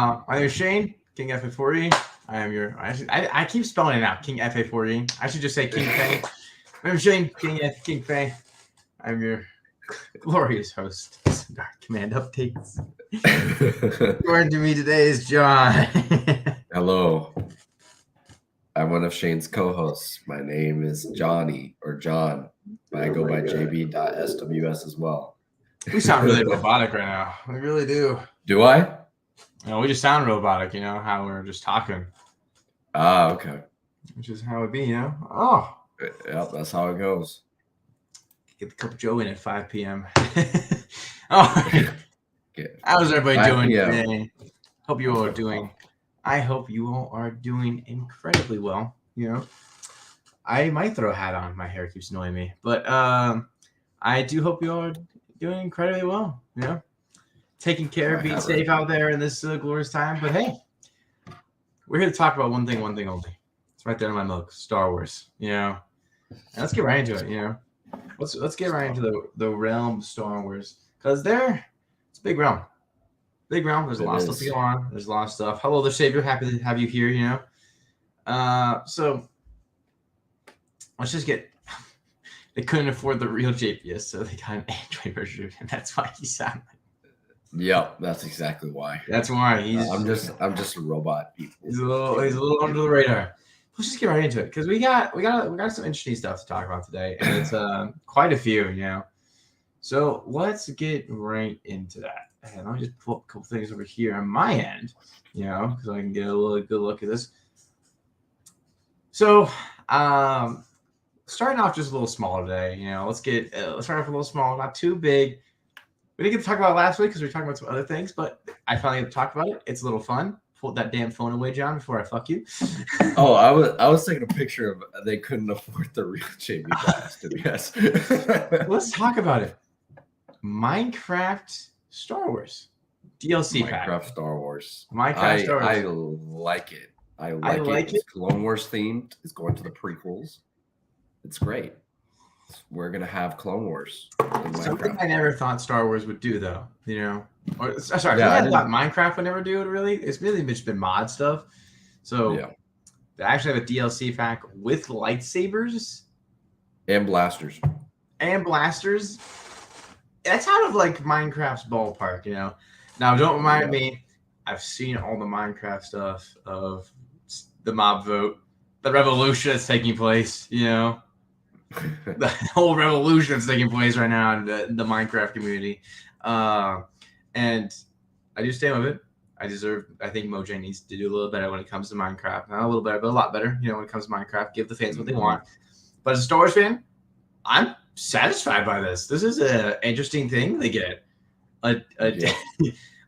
My name is Shane, King FA40. I am your. I keep spelling it out, King FA40. I should just say King Fang. My name is Shane, King Fang. I'm your glorious host. Sundari Command updates. Joining to me today is John. Hello. I'm one of Shane's co-hosts. My name is Johnny or John. I go by JB.SWS as well. We sound really robotic right now. We really do. Do I? We just sound robotic, how we're just talking. Ah, okay. Which is how it be, Oh. Yep, that's how it goes. Get the cup of Joe in at 5 p.m. Oh, how's everybody doing today? I hope you all are doing incredibly well. I might throw a hat on. My hair keeps annoying me, but I do hope you all are doing incredibly well. Taking care, being safe out there in this glorious time. But hey, we're here to talk about one thing only. It's right there in my mug, Star Wars. And let's get right into it. Let's get right into the realm of Star Wars, because it's a big realm. Big realm. There's a lot of stuff to go on. There's a lot of stuff. Hello there, Savior. Happy to have you here. So let's just get. They couldn't afford the real JPS, so they got an Android version, and that's why he sounded. Yep, that's exactly why. That's why I'm just a robot. People. He's a little under the radar. Let's just get right into it, because we got some interesting stuff to talk about today, and it's quite a few. So let's get right into that. And let me just pull up a couple things over here on my end, so I can get a little good look at this. So, starting off just a little small today. Let's start off a little small, not too big. We didn't get to talk about it last week because we were talking about some other things, but I finally get to talk about it. It's a little fun. Pull that damn phone away, John, before I fuck you. Oh, I was taking a picture of they couldn't afford the real JB guys, to be honest. Let's talk about it. Minecraft Star Wars DLC pack. Minecraft Star Wars. Minecraft Star Wars. I like it. I like it. It's Clone Wars themed. It's going to the prequels. It's great. We're gonna have Clone Wars. Something I never thought Star Wars would do, though. I thought Minecraft would never do it. Really, it's really just been mod stuff. So they actually have a DLC pack with lightsabers and blasters. That's out of like Minecraft's ballpark, Now, don't remind me. I've seen all the Minecraft stuff of the mob vote, the revolution that's taking place. The whole revolution that's taking place right now in the Minecraft community, and I do stand with it. I think Mojang needs to do a little better when it comes to Minecraft. Not a little better, but a lot better. When it comes to Minecraft, give the fans what they want. But as a Star Wars fan, I'm satisfied by this. This is an interesting thing. They get a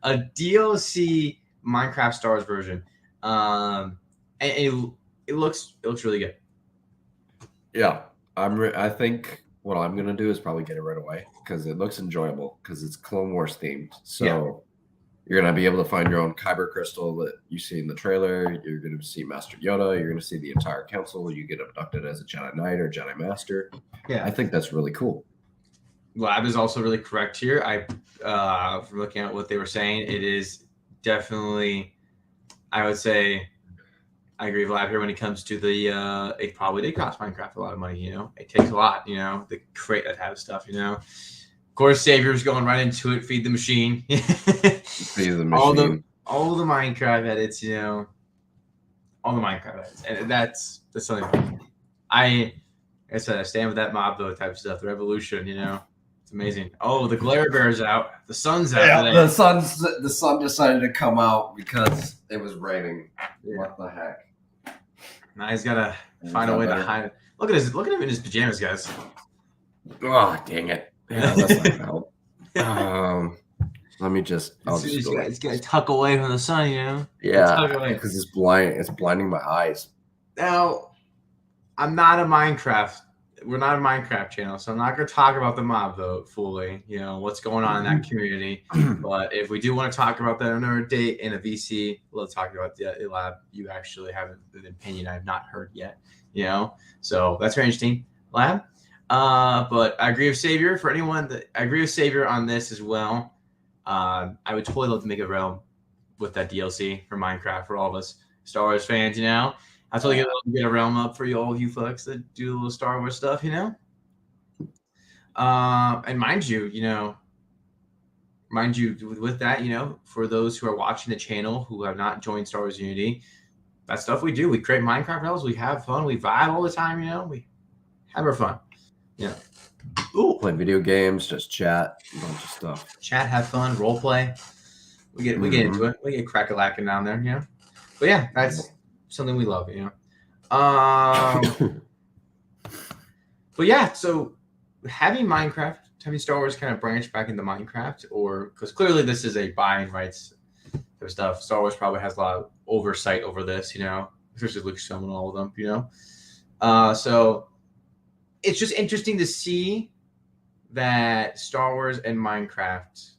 DLC Minecraft Star Wars version, and it looks really good. Yeah. I think what I'm gonna do is probably get it right away because it looks enjoyable because it's Clone Wars themed. So you're gonna be able to find your own Kyber crystal that you see in the trailer. You're gonna see Master Yoda. You're gonna see the entire council. You get abducted as a Jedi Knight or Jedi Master. Yeah, I think that's really cool. Lab is also really correct here. From looking at what they were saying, it is definitely, I would say, I agree with Lab here when it comes to the it probably did cost Minecraft a lot of money, It takes a lot, to create that type of stuff, Of course, Savior's going right into it, feed the machine. Feed the machine. All the Minecraft edits, all the Minecraft edits. And that's something I said, I stand with that mob vote type of stuff, the revolution, It's amazing. Oh, the glare bear's out. The sun's out today. The sun decided to come out because it was raining. Yeah. What the heck? Now he's gotta find a way to hide it. Look at him in his pajamas, guys. Oh, dang it! Yeah, that's not help. Let me just. He's gonna tuck away from the sun, Yeah, because it's blind. It's blinding my eyes. Now, I'm not a Minecraft. We're not a Minecraft channel, so I'm not going to talk about the mob vote fully, what's going on in that community. But if we do want to talk about that on another date in a VC, we'll talk about the Lab. You actually have an opinion I've not heard yet, So that's very interesting, Lab. But I agree with Savior. For anyone I agree with Savior on this as well. I would totally love to make a realm with that DLC for Minecraft for all of us Star Wars fans. You know, I totally get a realm up for all you folks that do a little Star Wars stuff. You know, and mind you, with that, for those who are watching the channel who have not joined Star Wars Unity, that stuff we do. We create Minecraft realms. We have fun. We vibe all the time. We have our fun. Ooh. Play video games, just chat, a bunch of stuff. Chat, have fun, role play. We get into it. We get crack-a-lacking down there, But yeah, that's something we love, But yeah, so having Star Wars kind of branch back into Minecraft, because clearly this is a buying rights type stuff. Star Wars probably has a lot of oversight over this, especially Lucasfilm and all of them, So it's just interesting to see that Star Wars and Minecraft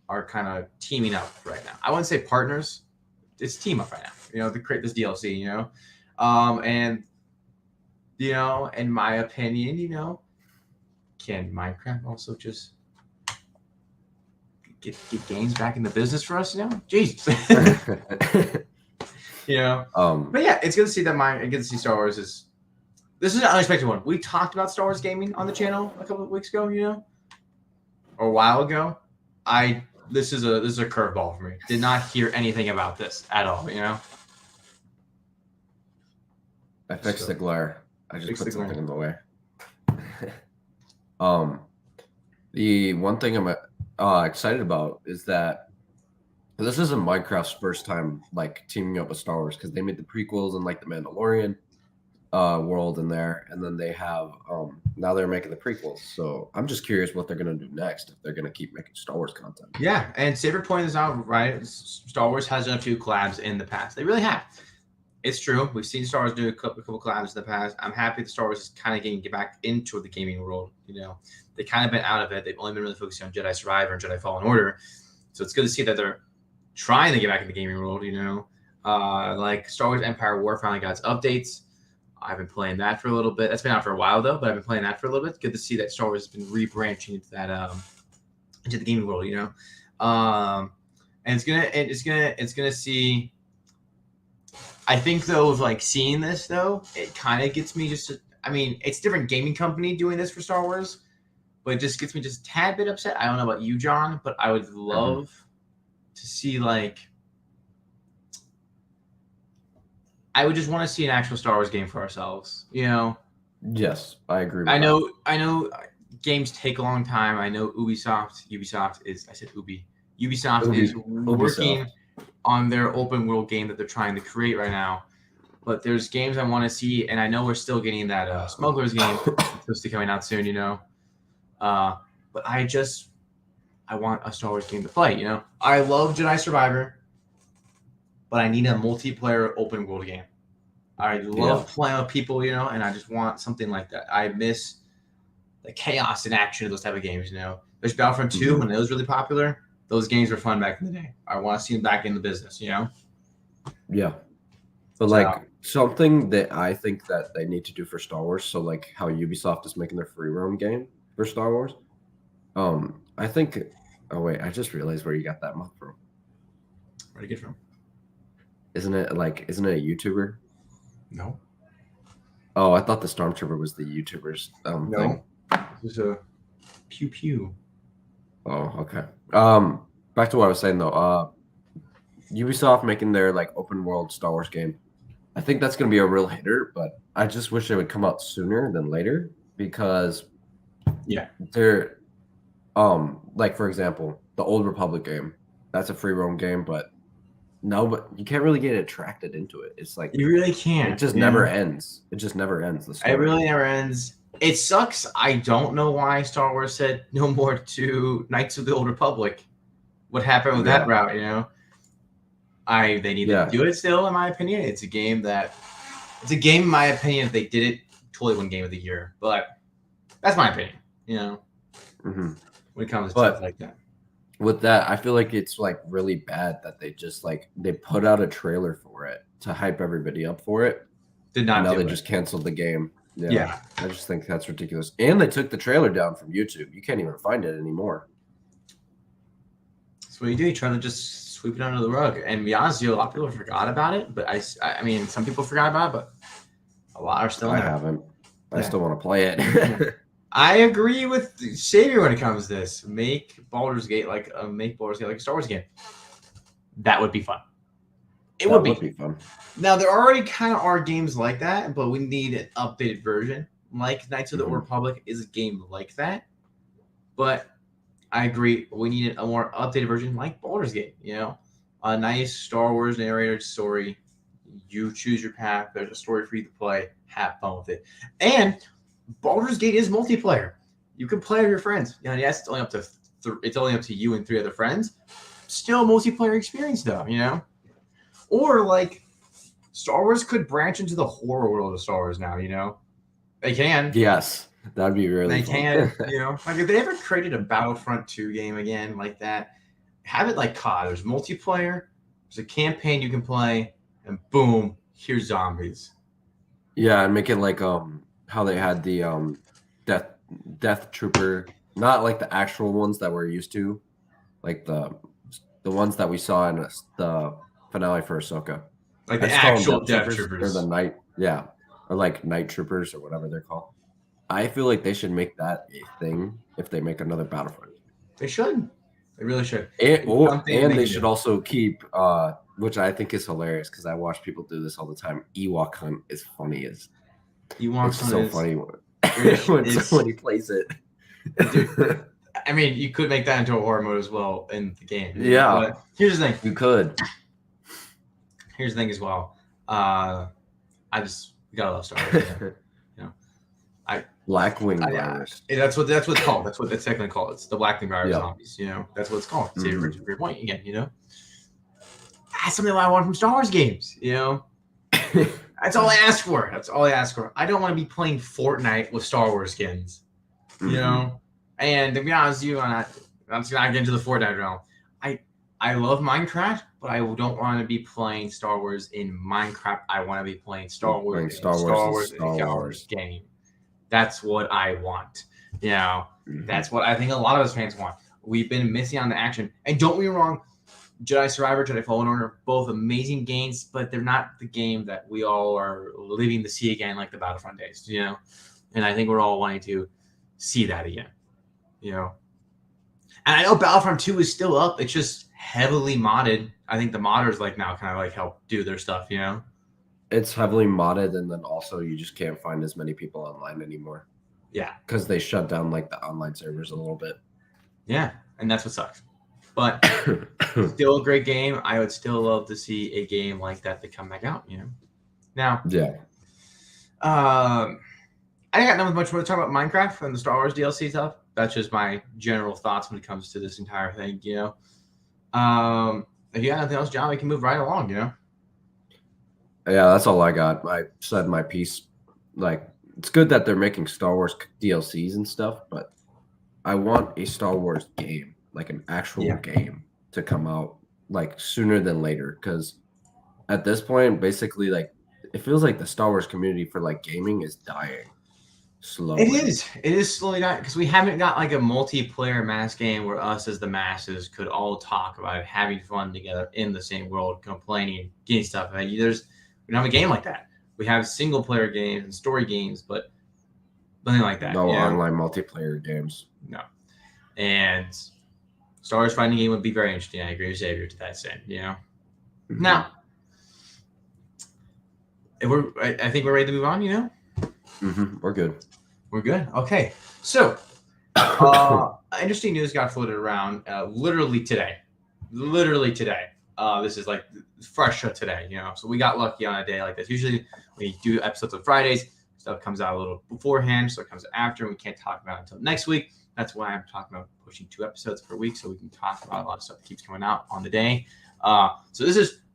are kind of teaming up right now. I wouldn't say partners. It's team up right now, to create this DLC, and, in my opinion, can Minecraft also just get games back in the business for us, Jeez. But yeah, it's good to see that good to see Star Wars this is an unexpected one. We talked about Star Wars gaming on the channel a couple of weeks ago, or a while ago. This is a curveball for me. Did not hear anything about this at all, I fixed the glare. I just put something in the way. The one thing I'm excited about is that this isn't Minecraft's first time teaming up with Star Wars, because they made the prequels and the Mandalorian world in there, and then they have now they're making the prequels. So I'm just curious what they're gonna do next, if they're gonna keep making Star Wars content. Yeah, and Saber pointed this out, right? Star Wars has done a few collabs in the past. They really have. It's true. We've seen Star Wars do a couple collabs in the past. I'm happy that Star Wars is kind of getting back into the gaming world. They kind of been out of it. They've only been really focusing on Jedi Survivor and Jedi Fallen Order. So it's good to see that they're trying to get back in the gaming world. Star Wars Empire War finally got its updates. I've been playing that for a little bit. That's been out for a while though, but I've been playing that for a little bit. Good to see that Star Wars has been rebranching into that into the gaming world, and it's gonna see. I think though, of seeing this though, it kind of gets me it's a different gaming company doing this for Star Wars, but it just gets me just a tad bit upset. I don't know about you, John, but I would love to see I would just want to see an actual Star Wars game for ourselves, Yes, I agree. I know games take a long time. I know Ubisoft is, I said Ubi. Ubisoft is working on their open world game that they're trying to create right now. But there's games I want to see, and I know we're still getting that Smugglers game supposed to be coming out soon, But I want a Star Wars game to play, I love Jedi Survivor, but I need a multiplayer open world game. I love playing with people, and I just want something like that. I miss the chaos and action of those type of games, There's Battlefront 2 when it was really popular. Those games were fun back in the day. I want to see them back in the business, Yeah. But something that I think that they need to do for Star Wars, so how Ubisoft is making their free roam game for Star Wars. I think oh wait, I just realized where you got that month from. Where'd you get from? Isn't it a YouTuber? No. Oh, I thought the Stormtrooper was the YouTuber's thing. This is a pew pew. Oh, okay. Back to what I was saying though. Ubisoft making their open world Star Wars game. I think that's gonna be a real hitter, but I just wish it would come out sooner than later, because they're for example, the Old Republic game. That's a free roam game, but you can't really get attracted into it. It's you really can't. It just never ends. It just never ends. The story. It really never ends. It sucks. I don't know why Star Wars said no more to Knights of the Old Republic. What happened with that route, They need to do it still, in my opinion. It's a game, in my opinion, if they did it, totally win Game of the Year. But that's my opinion, when it comes to stuff like that. With that, I feel like it's really bad that they just they put out a trailer for it to hype everybody up for it. Did not. Now they just canceled the game. Yeah, I just think that's ridiculous. And they took the trailer down from YouTube. You can't even find it anymore. So what do? You try to just sweep it under the rug. And to be honest with you, a lot of people forgot about it. But I mean, some people forgot about it, but a lot are still. I haven't. I still want to play it. I agree with Xavier when it comes to this. Make Baldur's Gate like a Star Wars game. That would be fun. It would be fun. Now there already kind of are games like that, but we need an updated version. Like Knights of the Old Republic is a game like that. But I agree, we need a more updated version like Baldur's Gate. A nice Star Wars narrated story. You choose your path. There's a story for you to play. Have fun with it. And Baldur's Gate is multiplayer. You can play with your friends. Yes, it's only up to you and 3 other friends. Still a multiplayer experience, though. Or like Star Wars could branch into the horror world of Star Wars now. They can. Yes, that'd be really. They can. Like if they ever created a Battlefront 2 game again like that, have it like COD. There's multiplayer. There's a campaign you can play, and boom, here's zombies. Yeah, and make it like how they had the Death Trooper, not like the actual ones that we're used to, like the ones that we saw in the finale for Ahsoka. Like the actual Death Troopers. Or the night, yeah. Or like Night Troopers or whatever they're called. I feel like they should make that a thing if they make another Battlefront. They should. They really should. And they should also keep, which I think is hilarious because I watch people do this all the time. Ewok Hunt is funny as. Ewok Hunt so funny when somebody plays it. Dude, I mean, you could make that into a horror mode as well in the game. Yeah. But here's the thing. You could. Here's the thing as well. We gotta love Star Wars. Blackwing virus. That's what it's called. That's what it's technically called. It's the Blackwing virus zombies. That's what it's called. It's a great point again. That's something I want from Star Wars games. That's all I ask for. I don't want to be playing Fortnite with Star Wars skins. And to be honest with you, I'm just not getting into the Fortnite realm. I love Minecraft, but I don't want to be playing Star Wars in Minecraft. I want to be playing Star Wars in a Star Wars game. That's what I want. That's what I think a lot of us fans want. We've been missing on the action. And don't get me wrong, Jedi Survivor, Jedi Fallen Order, both amazing games, but they're not the game that we all are living to see again like the Battlefront days, And I think we're all wanting to see that again, And I know Battlefront 2 is still up. It's just heavily modded. I think the modders now kind of help do their stuff, It's heavily modded, and then also you just can't find as many people online anymore. Yeah. Because they shut down the online servers a little bit. Yeah, and that's what sucks. But still a great game. I would still love to see a game like that to come back out, Now, yeah. I got nothing much more to talk about Minecraft and the Star Wars DLC stuff. That's just my general thoughts when it comes to this entire thing, If you got nothing else, John, we can move right along, Yeah, that's all I got. I said my piece. It's good that they're making Star Wars DLCs and stuff, but I want a Star Wars game, an actual game, to come out sooner than later. Because at this point, basically, it feels like the Star Wars community for gaming is dying slowly. It is slowly dying because we haven't got a multiplayer mass game where us as the masses could all talk about it, having fun together in the same world, complaining, getting stuff. We don't have a game like that. We have single player games and story games, but nothing like that. No online multiplayer games. No. And Star Wars fighting game would be very interesting. I agree with Xavier to that extent, Mm-hmm. Now, I think we're ready to move on, We're good. We're good. Okay. So, interesting news got floated around literally today. This is fresh today, So we got lucky on a day like this. Usually we do episodes on Fridays. Stuff comes out a little beforehand, so it comes after, and we can't talk about it until next week. That's why I'm talking about pushing 2 episodes per week, so we can talk about a lot of stuff that keeps coming out on the day. So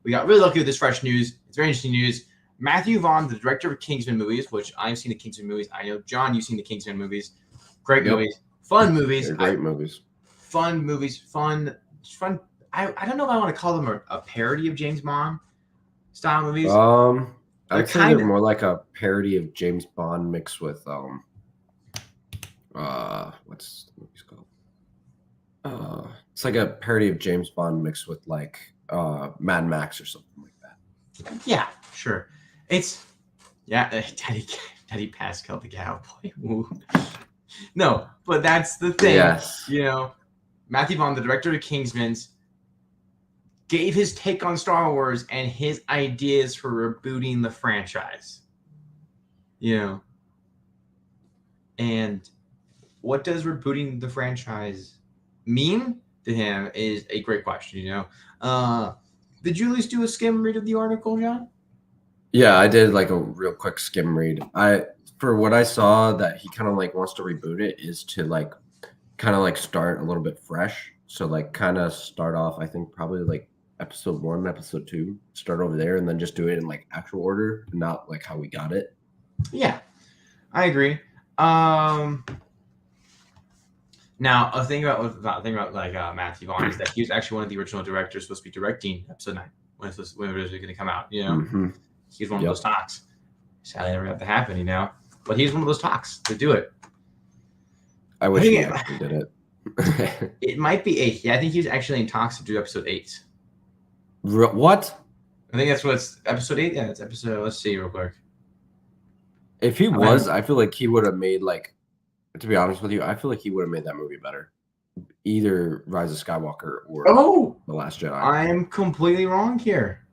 we got really lucky with this fresh news. It's very interesting news. Matthew Vaughn, the director of Kingsman movies, which I've seen the Kingsman movies. I know, John, you've seen the Kingsman movies. Great movies. Fun movies. They're great movies. Fun movies. Fun. I don't know if I want to call them a parody of James Bond style movies. I'd say they're more like a parody of James Bond mixed with what's the movie's called? It's like a parody of James Bond mixed with like Mad Max or something like that. Yeah, sure. It's Daddy Pascal the cowboy. No, but that's the thing. Yes. Matthew Vaughn, the director of Kingsman's, gave his take on Star Wars and his ideas for rebooting the franchise. And what does rebooting the franchise mean to him is a great question. Did you at least do a skim read of the article, John? Yeah, I did like a real quick skim read. For what I saw, that he kind of like wants to reboot it is to like kind of like start a little bit fresh. So like kind of start off, I think probably like episode 1, episode 2, start over there and then just do it in like actual order, not like how we got it. Yeah, I agree. Now a thing about like Matthew Vaughn is that he was actually one of the original directors supposed to be directing episode 9 when it was going to come out. Mm-hmm. He's one of those talks. Sadly, never got to happen. But he's one of those talks to do it. I wish he actually did it. It might be 8. Yeah, I think he was actually in talks to do episode 8. What? I think that's what's episode 8. Yeah, it's episode. Let's see real quick. If he was, I feel like he would have made like. To be honest with you, I feel like he would have made that movie better. Either Rise of Skywalker or The Last Jedi. I'm completely wrong here.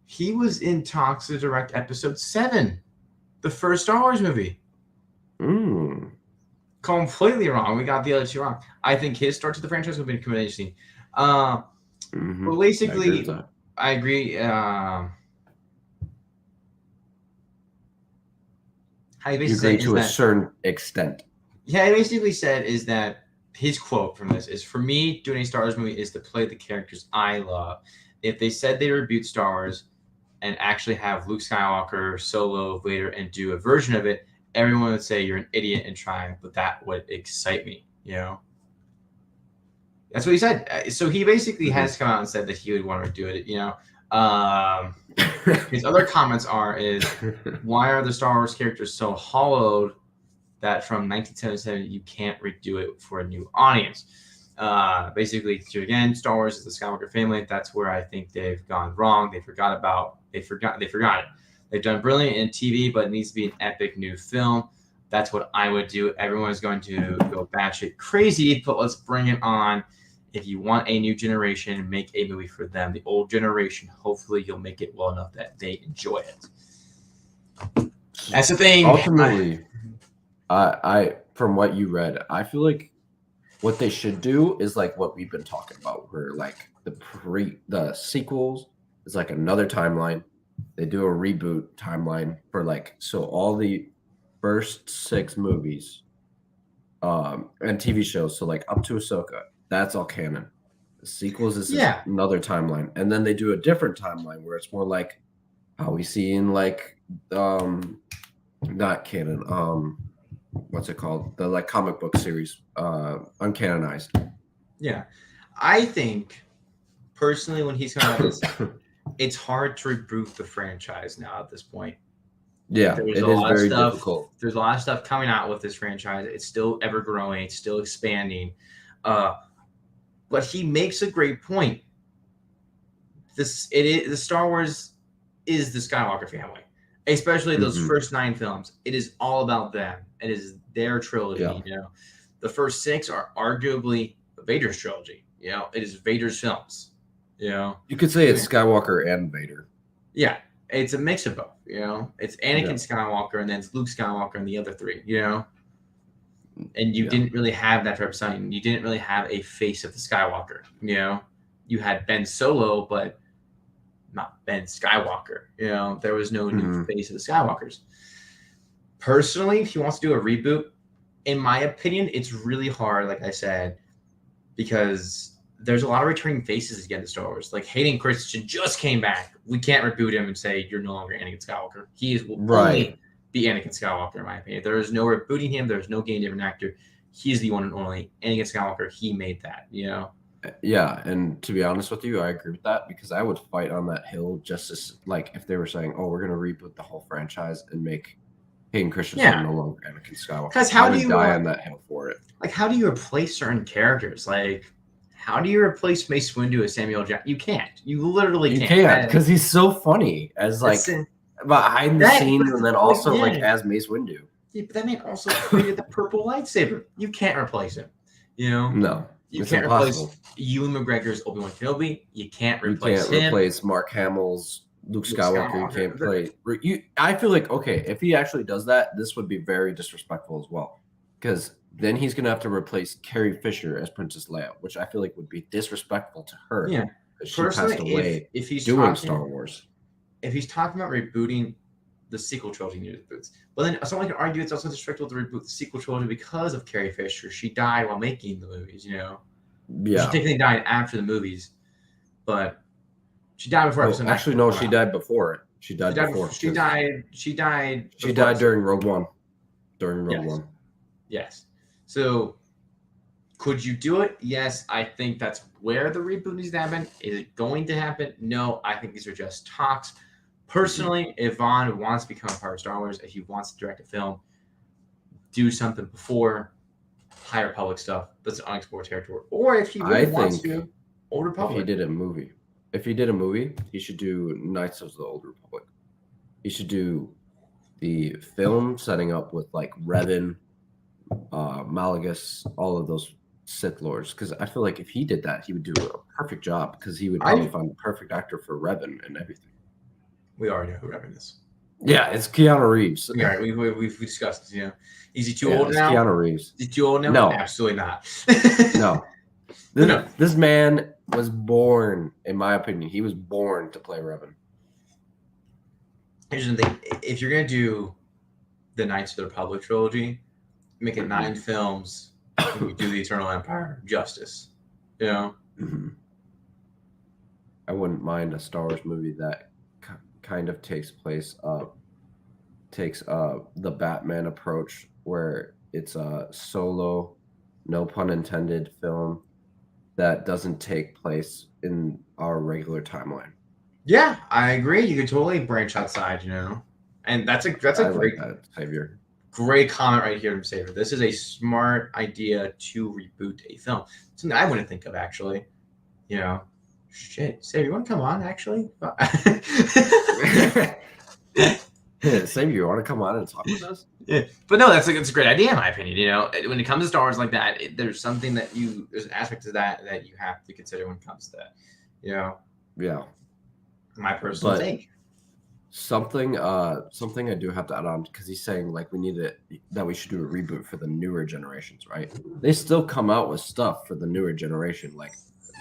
He was in talks to direct episode 7, the first Star Wars movie. Completely wrong. We got the other 2 wrong. I think his start to the franchise would be interesting. But basically, I agree. You agree to a certain extent. Yeah, he basically said is that his quote from this is, "For me, doing a Star Wars movie is to play the characters I love. If they said they reboot Star Wars and actually have Luke Skywalker, Solo, Vader, and do a version of it, everyone would say you're an idiot and trying, but that would excite me." That's what he said. So he basically has come out and said that he would want to do it. His other comments is why are the Star Wars characters so hollowed that from 1977 you can't redo it for a new audience? Basically, again, Star Wars is the Skywalker family. That's where I think they've gone wrong. They forgot it. They've done brilliant in TV, but it needs to be an epic new film. That's what I would do. Everyone is going to go batshit crazy, but let's bring it on. If you want a new generation, make a movie for them. The old generation, hopefully you'll make it well enough that they enjoy it. That's the thing. Ultimately, I from what you read, I feel like what they should do is like what we've been talking about, where like the sequels is like another timeline. They do a reboot timeline for like, so all the first 6 movies and TV shows, so like up to Ahsoka, that's all canon. The sequels is another timeline, and then they do a different timeline where it's more like how we see in like not canon, what's it called, the like comic book series, uncanonized. Yeah, I think personally when he's coming out of this, it's hard to reboot the franchise now at this point. Yeah, it is very difficult. There's a lot of stuff coming out with this franchise. It's still ever growing. It's still expanding. But he makes a great point. The Star Wars is the Skywalker family, especially those first 9 films. It is all about them. It is their trilogy. Yeah. The first 6 are arguably Vader's trilogy. It is Vader's films. You could say it's Skywalker and Vader. Yeah, it's a mix of both. It's Anakin Skywalker and then it's Luke Skywalker and the other 3. And you didn't really have that representation. You didn't really have a face of the Skywalker. You had Ben Solo, but not Ben Skywalker. There was no new face of the Skywalkers. Personally, if he wants to do a reboot, in my opinion, it's really hard, like I said, because there's a lot of returning faces again to Star Wars. Like Hayden Christensen just came back. We can't reboot him and say you're no longer Anakin Skywalker. He will only be Anakin Skywalker, in my opinion. There is no rebooting him. There's no getting a different actor. He's the one and only Anakin Skywalker. He made that, Yeah, and to be honest with you, I agree with that because I would fight on that hill just as like if they were saying, "Oh, we're gonna reboot the whole franchise and make Hayden Christensen no longer Anakin Skywalker." Because how do you die on that hill for it? Like, how do you replace certain characters? Like, How do you replace Mace Windu as Samuel Jackson? You can't. You literally can't. You can't, because he's so funny as like behind the scenes, and then also like as Mace Windu. Yeah, but that man also created the purple lightsaber. You can't replace him. No, you can't replace Ewan McGregor's Obi-Wan Kenobi. You can't replace him. Replace Mark Hamill's Luke Skywalker. You can't play. I feel like, okay, if he actually does that, this would be very disrespectful as well, because then he's gonna have to replace Carrie Fisher as Princess Leia, which I feel like would be disrespectful to her. Yeah, she passed away if he's doing Star Wars. If he's talking about rebooting the sequel trilogy, new reboots, but then someone can argue it's also disrespectful to reboot the sequel trilogy because of Carrie Fisher. She died while making the movies. Yeah, she technically died after the movies, but she died before. Actually, no, she died before it. She died before. She died. She died during Rogue One. During Rogue One. Yes. So, could you do it? Yes, I think that's where the reboot needs to happen. Is it going to happen? No, I think these are just talks. Personally, if Vaughn wants to become a part of Star Wars, if he wants to direct a film, do something before High Republic stuff that's unexplored territory. Or if he really wants to, Old Republic. If he did a movie, he should do Knights of the Old Republic. He should do the film setting up with like Revan, Malagus, all of those Sith Lords, because I feel like if he did that, he would do a perfect job, because he would probably find the perfect actor for Revan and everything. We already know who Revan is. Yeah, it's Keanu Reeves. Yeah, we've discussed this. Is he too old now? Keanu Reeves. Is he too old now? No, absolutely not. No. This man was born, in my opinion, he was born to play Revan. Here's the thing: if you're gonna do the Knights of the Republic trilogy, make it 9 films, and we do the Eternal Empire justice. Mm-hmm. I wouldn't mind a Star Wars movie that kind of takes the Batman approach, where it's a solo, no pun intended, film that doesn't take place in our regular timeline. Yeah, I agree. You could totally branch outside, and that's a great Savior. Great comment right here from Savior. This is a smart idea to reboot a film. Something I wouldn't think of, actually. Shit, Savior, you want to come on? Actually, Savior, you want to come on and talk with us? Yeah, but no, that's a great idea in my opinion. When it comes to Star Wars like that, there's something there's an aspect to that you have to consider when it comes to that. Yeah. My personal take. Something I do have to add on, because he's saying like that we should do a reboot for the newer generations, right? They still come out with stuff for the newer generation, like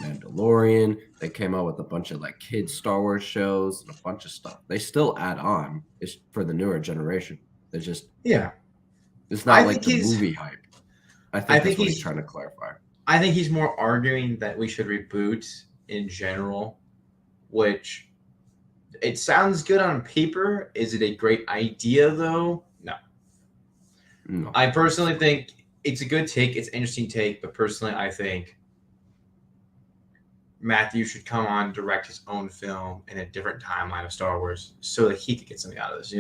Mandalorian. They came out with a bunch of like kids Star Wars shows and a bunch of stuff. They still add on. It's for the newer generation. They just it's not like the movie hype. I think that's what he's trying to clarify. I think he's more arguing that we should reboot in general, which it sounds good on paper. Is it a great idea though? No. I personally think it's a good take. It's an interesting take, but personally, I think Matthew should come on, direct his own film in a different timeline of Star Wars so that he could get something out of this,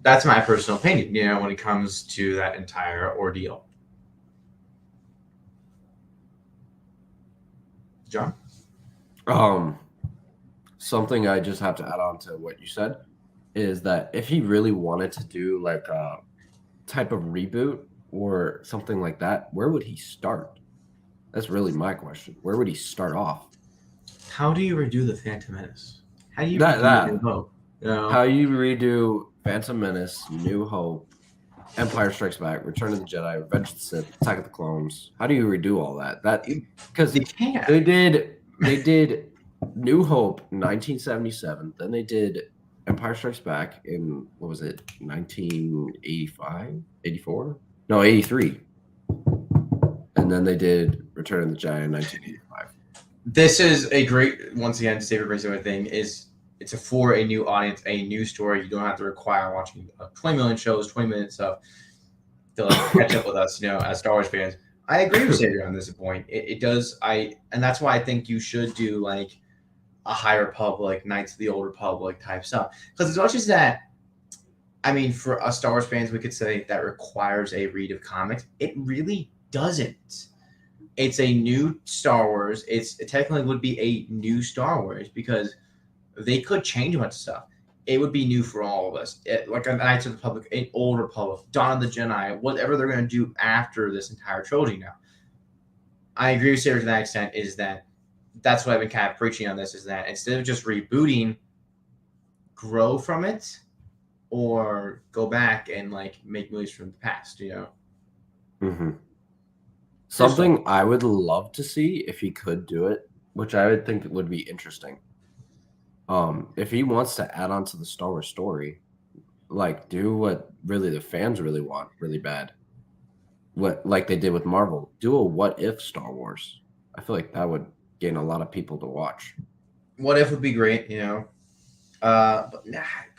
That's my personal opinion, when it comes to that entire ordeal. John? Something I just have to add on to what you said is that if he really wanted to do like a type of reboot or something like that, where would he start? That's really my question. Where would he start off? How do you redo the Phantom Menace? How do you redo New Hope? How you redo Phantom Menace, New Hope, Empire Strikes Back, Return of the Jedi, Revenge of the Sith, Attack of the Clones? How do you redo all that? Because they did New Hope in 1977. Then they did Empire Strikes Back in, what was it, 1985? 84? No, 83. And then they did Return of the Jedi in 1985. This is a great, once again, Saber brings up a thing, it's for a new audience, a new story. You don't have to require watching 20 million shows, 20-minute stuff to catch up with us, as Star Wars fans. I agree with Saber on this point. It does, and that's why I think you should do like a High Republic, Knights of the Old Republic type stuff. Because as much as that, for us Star Wars fans, we could say that requires a read of comics. It really doesn't. it's a new Star Wars. It technically would be a new Star Wars because they could change a bunch of stuff. It would be new for all of us. Like a Knights of the Republic, an Old Republic, Dawn of the Jedi, whatever they're going to do after this entire trilogy now. I agree with Sarah to that extent, is that that's what I've been kind of preaching on this, is that instead of just rebooting, grow from it or go back and like make movies from the past, you know? Mm-hmm. Something I would love to see if he could do it, which I would think would be interesting. If he wants to add on to the Star Wars story, like do what really the fans really want really bad. What like they did with Marvel, do a what if Star Wars. I feel like that would gain a lot of people to watch. What if would be great, you know. But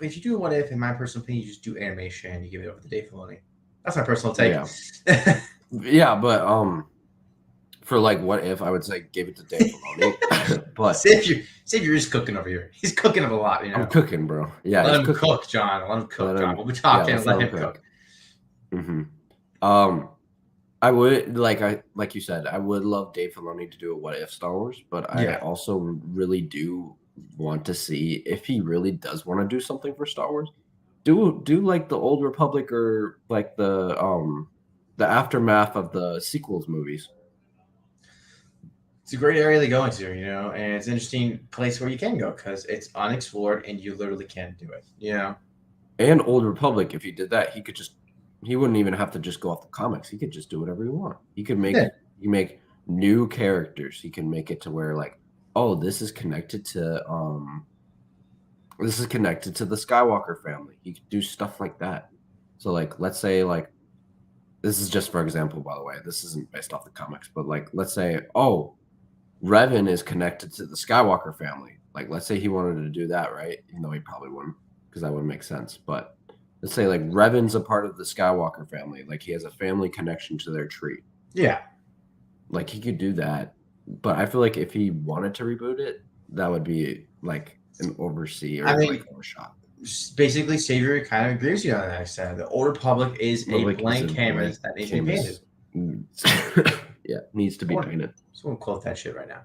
if you do a what if, in my personal opinion, you just do animation and you give it over to Dave Filoni. That's my personal take. Yeah, yeah, but for like what if, I would say give it to Dave Filoni. But Savior is cooking over here. He's cooking up a lot, you know. I'm cooking, bro. Yeah, let him cook, John. Let him cook, John. We'll be talking. Let him cook. Mm-hmm. I would like you said, I would love Dave Filoni to do a what if Star Wars, but I also really do want to see if he really does want to do something for Star Wars. Do like the Old Republic or like the aftermath of the sequels movies. It's a great area to go into, you know, and it's an interesting place where you can go because it's unexplored and you literally can do it, you know. And Old Republic, if he did that, he wouldn't even have to just go off the comics. He could just do whatever he wants. He could make new characters. He can make it to where like, oh, this is connected to the Skywalker family. He could do stuff like that. So like, let's say like, this is just for example, by the way, this isn't based off the comics, but like, let's say, oh, Revan is connected to the Skywalker family. Like, let's say he wanted to do that, right? Even though he probably wouldn't, because that wouldn't make sense. But let's say like Revan's a part of the Skywalker family. Like he has a family connection to their tree. Yeah. Like he could do that. But I feel like if he wanted to reboot it, that would be like an oversee or like overshot. Basically, Savior kind of agrees with you on that extent. The Old Republic is a blank canvas that needs to be painted. Yeah, needs to be painted. Someone quote that shit right now.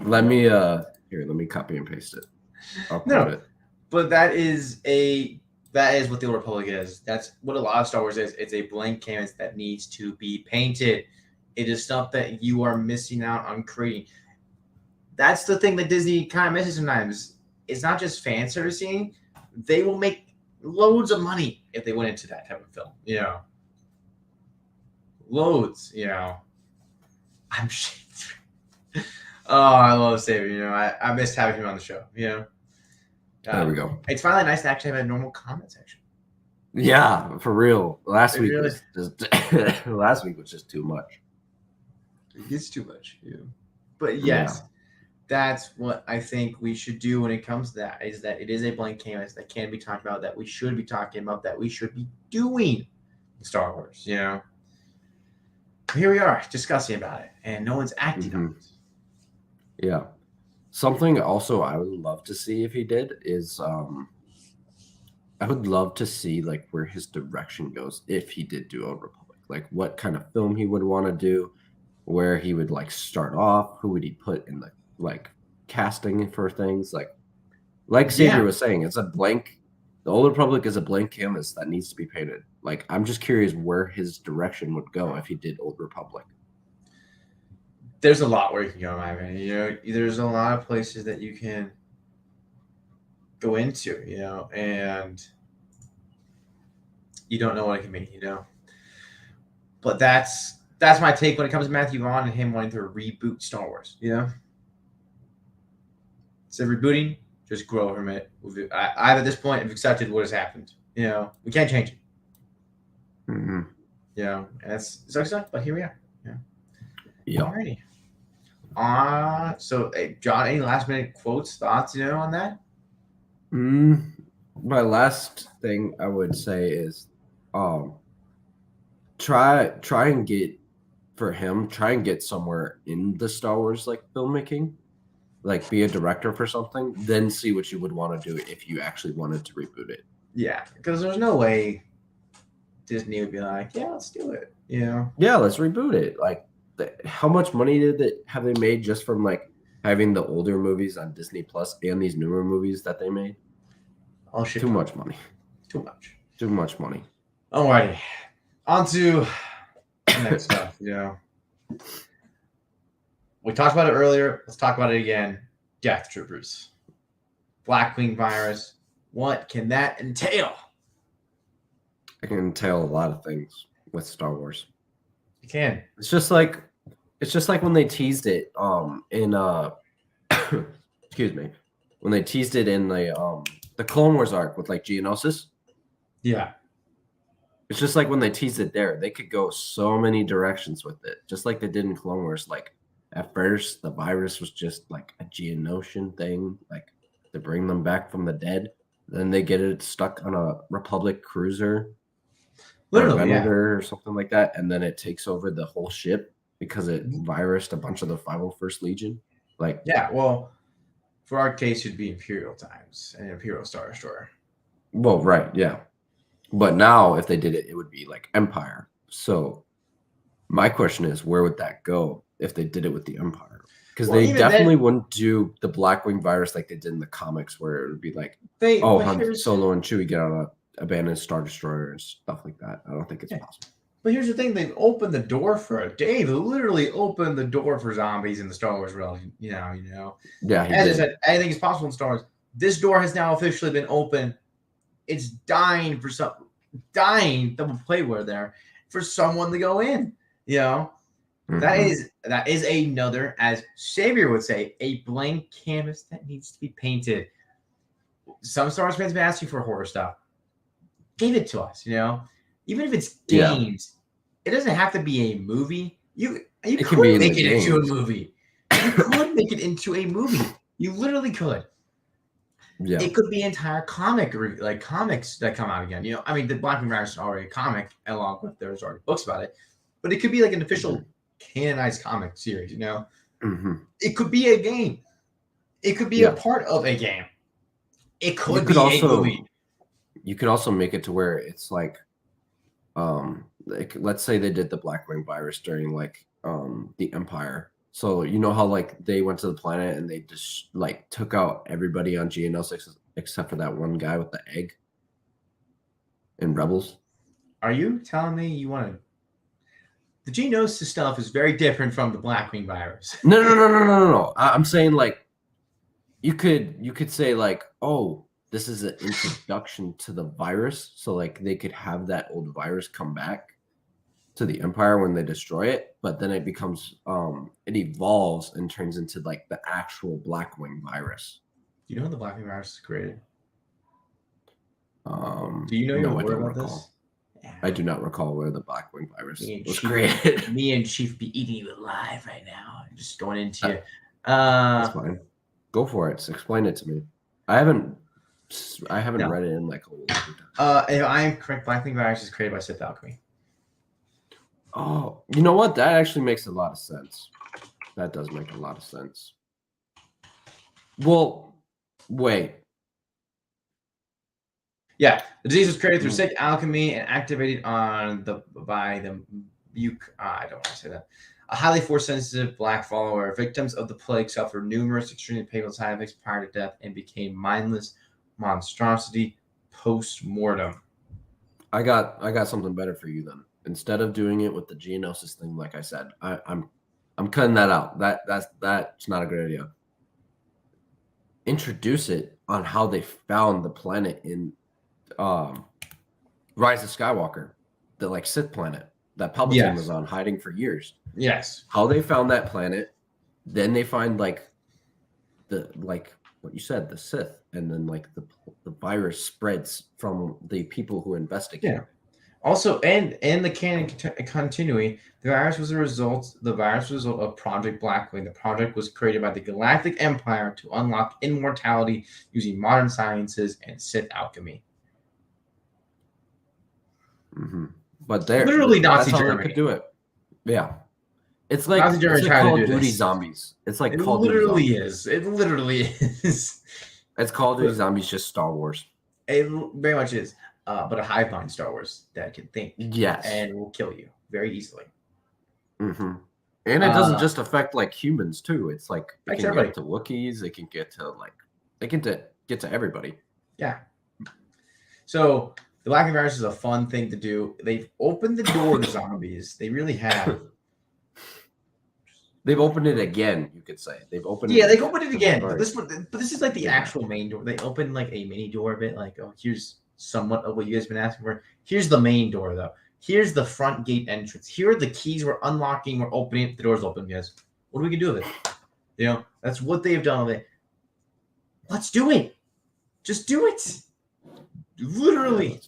Let me copy and paste it. I'll quote it. But that is what the Old Republic is. That's what a lot of Star Wars is. It's a blank canvas that needs to be painted. It is stuff that you are missing out on creating. That's the thing that Disney kind of misses sometimes. It's not just fan servicing. They will make loads of money if they went into that type of film. You know, loads. You know, I'm. Oh, I love Savior. You know, I missed having him on the show. You know. There we go. It's finally nice to actually have a normal comment section. Yeah, for real. Last week was just too much. It's too much. Yeah. But yes, that's what I think we should do when it comes to that, is that it is a blank canvas that can be talked about, that we should be talking about, that we should be doing in Star Wars, you know? Here we are discussing about it, and no one's acting on it. Yeah. Something also I would love to see if he did is I would love to see like where his direction goes if he did do Old Republic. Like what kind of film he would want to do, where he would like start off, who would he put in the like casting for things, like Xavier was saying, it's a blank. The Old Republic is a blank canvas that needs to be painted. Like I'm just curious where his direction would go if he did Old Republic. There's a lot where you can go, my man. You know, there's a lot of places that you can go into, you know, and you don't know what it can be, you know. But that's my take when it comes to Matthew Vaughn and him wanting to reboot Star Wars, you know. So rebooting, just grow from it. I've at this point have accepted what has happened. You know, we can't change it. Mm-hmm. You know, and it sucks, but here we are. Yeah. Yeah. Alrighty. So John, any last minute quotes, thoughts, you know, on that? My last thing I would say is try and get somewhere in the Star Wars like filmmaking, like be a director for something, then see what you would want to do if you actually wanted to reboot it. Yeah, because there's no way Disney would be like, yeah, let's do it. Yeah. Yeah, let's reboot it. Like, how much money have they made just from like having the older movies on Disney Plus and these newer movies that they made? Oh shit. Too much money. Too much. Too much money. Alrighty. On to the next stuff. Yeah. We talked about it earlier. Let's talk about it again. Death Troopers. Blackwing virus. What can that entail? I can entail a lot of things with Star Wars. You can. It's just like when they teased it in excuse me. When they teased it in the Clone Wars arc with like Geonosis. Yeah. It's just like when they teased it there, they could go so many directions with it. Just like they did in Clone Wars. Like at first the virus was just like a Geonosian thing, like to bring them back from the dead. Then they get it stuck on a Republic cruiser. Literally, or something like that, and then it takes over the whole ship because it virused a bunch of the 501st Legion. Like, yeah, well, for our case, it'd be Imperial times and Imperial Star Destroyer. Well, right, yeah, but now if they did it, it would be like Empire. So, my question is, where would that go if they did it with the Empire? Because they definitely wouldn't do the Blackwing virus like they did in the comics, where it would be like, Han Solo and Chewie get on a abandoned Star Destroyer and stuff like that. I don't think it's possible. But here's the thing: they've opened the door for it. Dave literally opened the door for zombies in the Star Wars world. You know. Yeah, as I said, anything is possible in Star Wars. This door has now officially been opened. It's dying that will play where there for someone to go in. You know, that is another, as Xavier would say, a blank canvas that needs to be painted. Some Star Wars fans have been asking for horror stuff. Give it to us, even if it's games, it doesn't have to be a movie. You could make it into a movie. You could make it into a movie. You literally could. Yeah. It could be entire comics that come out again. I mean, the Blackwing virus is already a comic, along with there's already books about it, but it could be like an official canonized comic series. It could be a game. It could be a part of a game. It could be a movie. You could also make it to where it's like let's say they did the Blackwing virus during like the Empire. So you know how like they went to the planet and they just like took out everybody on Geonosis except for that one guy with the egg in Rebels. Are you telling me you want to? The Geonosis stuff is very different from the Blackwing virus. No. I'm saying like you could say like, oh, this is an introduction to the virus. So like they could have that old virus come back to the Empire when they destroy it, but then it becomes it evolves and turns into like the actual Blackwing virus. Do you know when the Blackwing virus is created? Do you know I don't recall. This? Yeah. I do not recall where the Blackwing virus was created. Me and Chief be eating you alive right now. I'm just going into you. That's fine. Go for it. Explain it to me. I haven't read it in like a long time. If I am correct, Blackwing virus is created by Sith alchemy. Oh, you know what? That actually makes a lot of sense. That does make a lot of sense. Well, wait. Yeah, the disease was created through Sith alchemy and activated by the I don't want to say that. A highly force-sensitive black follower. Victims of the plague suffered numerous extremely painful side effects prior to death and became mindless monstrosity post-mortem. I got something better for you then. Instead of doing it with the Geonosis thing, like I said, I'm cutting that out. That's not a good idea. Introduce it on how they found the planet in Rise of Skywalker, the like Sith planet that Palpatine was on, hiding for years. Yes. How they found that planet, then they find like what you said, the Sith, and then like the virus spreads from the people who investigate. Yeah. Also, and in the canon continuity, the virus was a result of Project Blackwing. The project was created by the Galactic Empire to unlock immortality using modern sciences and Sith alchemy. Mm-hmm. But they're literally Nazi Germany could do it. Yeah, it's like Call of Duty Zombies. It's like Call of Duty Zombies. It literally is. It's Call of Duty Zombies, just Star Wars. It very much is. But a hive mind Star Wars that can think. Yes. And will kill you very easily. Mm-hmm. And it doesn't just affect like humans too. It's like it can get to Wookiees. It can get to get to everybody. Yeah. So the Blackening Virus is a fun thing to do. They've opened the door to zombies. They really have. They've opened it again, you could say. They've opened it. Yeah, they've opened it again. But this is like the actual main door. They opened like a mini door of it. Like, oh, here's somewhat of what you guys have been asking for. Here's the main door though. Here's the front gate entrance. Here are the keys. We're unlocking. We're opening it. The door's open, guys. What do we can do with it? That's what they've done with it. Let's do it. Just do it. Literally.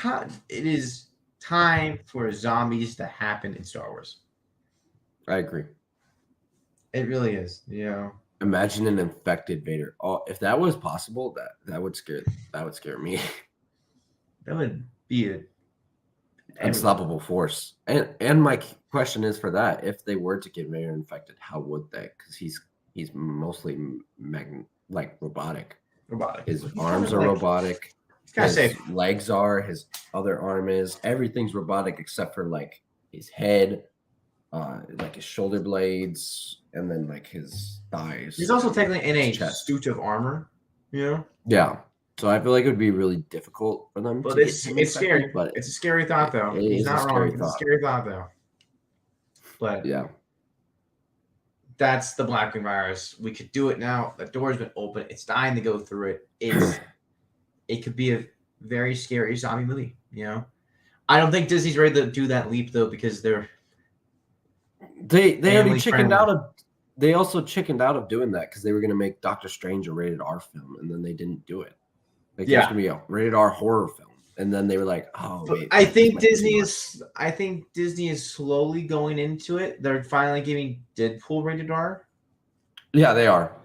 God, it is time for zombies to happen in Star Wars. I agree. It really is. Imagine an infected Vader. Oh, if that was possible, that would scare me. That would be an unstoppable force. And my question is for that: if they were to get Vader infected, how would they? Because he's mostly robotic. His arms are robotic. His legs are. His other arm is. Everything's robotic except for like his head. Like his shoulder blades, and then like his thighs. He's also technically in a suit of armor, Yeah. So I feel like it would be really difficult for them. But it's scary. But it's a scary thought, though. He's not wrong. It's a scary thought, though. But yeah, that's the Blackening Virus. We could do it now. The door's been open. It's dying to go through it. It could be a very scary zombie movie. I don't think Disney's ready to do that leap though, because they already chickened out of. They also chickened out of doing that because they were going to make Doctor Strange a rated R film, and then they didn't do it. Like there's going to be a rated R horror film, and then they were like, "Oh, wait." I think Disney is slowly going into it. They're finally giving Deadpool rated R. Yeah, they are.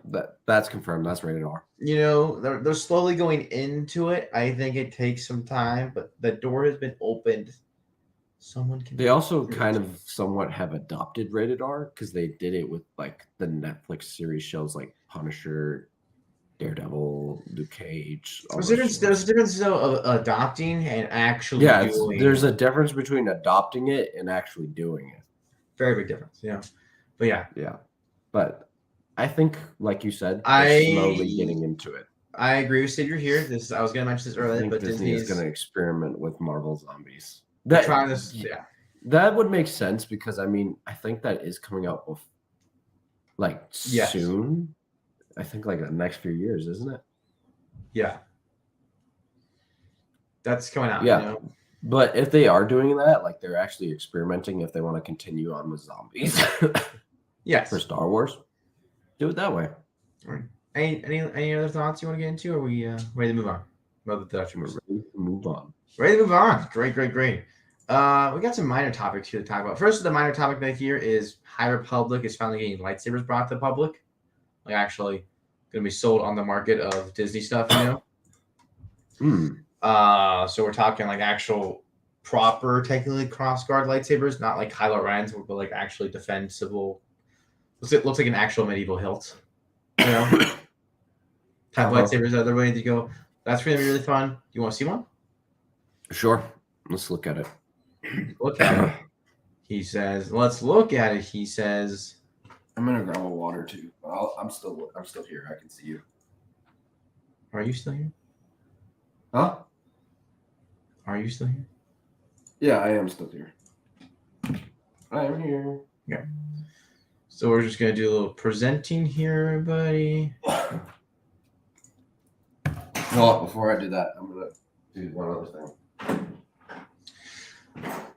That's confirmed. That's rated R. They're slowly going into it. I think it takes some time, but the door has been opened. They also kind of somewhat have adopted rated R because they did it with like the Netflix series shows like Punisher, Daredevil, Luke Cage. There's a difference though of adopting and actually doing. There's a difference between adopting it and actually doing it. Very big difference, But yeah. But I think, like you said, they're slowly getting into it. I agree with Sid. You're here. I was going to mention this earlier, but Disney is going to experiment with Marvel zombies. That would make sense because I think that is coming out soon. I think like the next few years, isn't it? Yeah. That's coming out. Yeah. But if they are doing that, like they're actually experimenting if they want to continue on with zombies. Yes. For Star Wars. Do it that way. All right. Any other thoughts you want to get into, or are we ready to move on? We're ready to move on. Ready to move on. Great. We got some minor topics here to talk about. First, the minor topic back here is High Republic is finally getting lightsabers brought to the public. Like actually going to be sold on the market of Disney stuff, So we're talking like actual proper, technically cross-guard lightsabers, not like Kylo Ren's, but like actually defensible. It looks like an actual medieval hilt, type lightsabers are the way to go. That's going to be really fun. You want to see one? Sure. Let's look at it. Look at it. He says, let's look at it. He says, I'm going to grab a water too. I'm still here. I can see you. Are you still here? Huh? Are you still here? Yeah, I am still here. I am here. Yeah. So we're just going to do a little presenting here, everybody. No, before I do that, I'm going to do one other thing.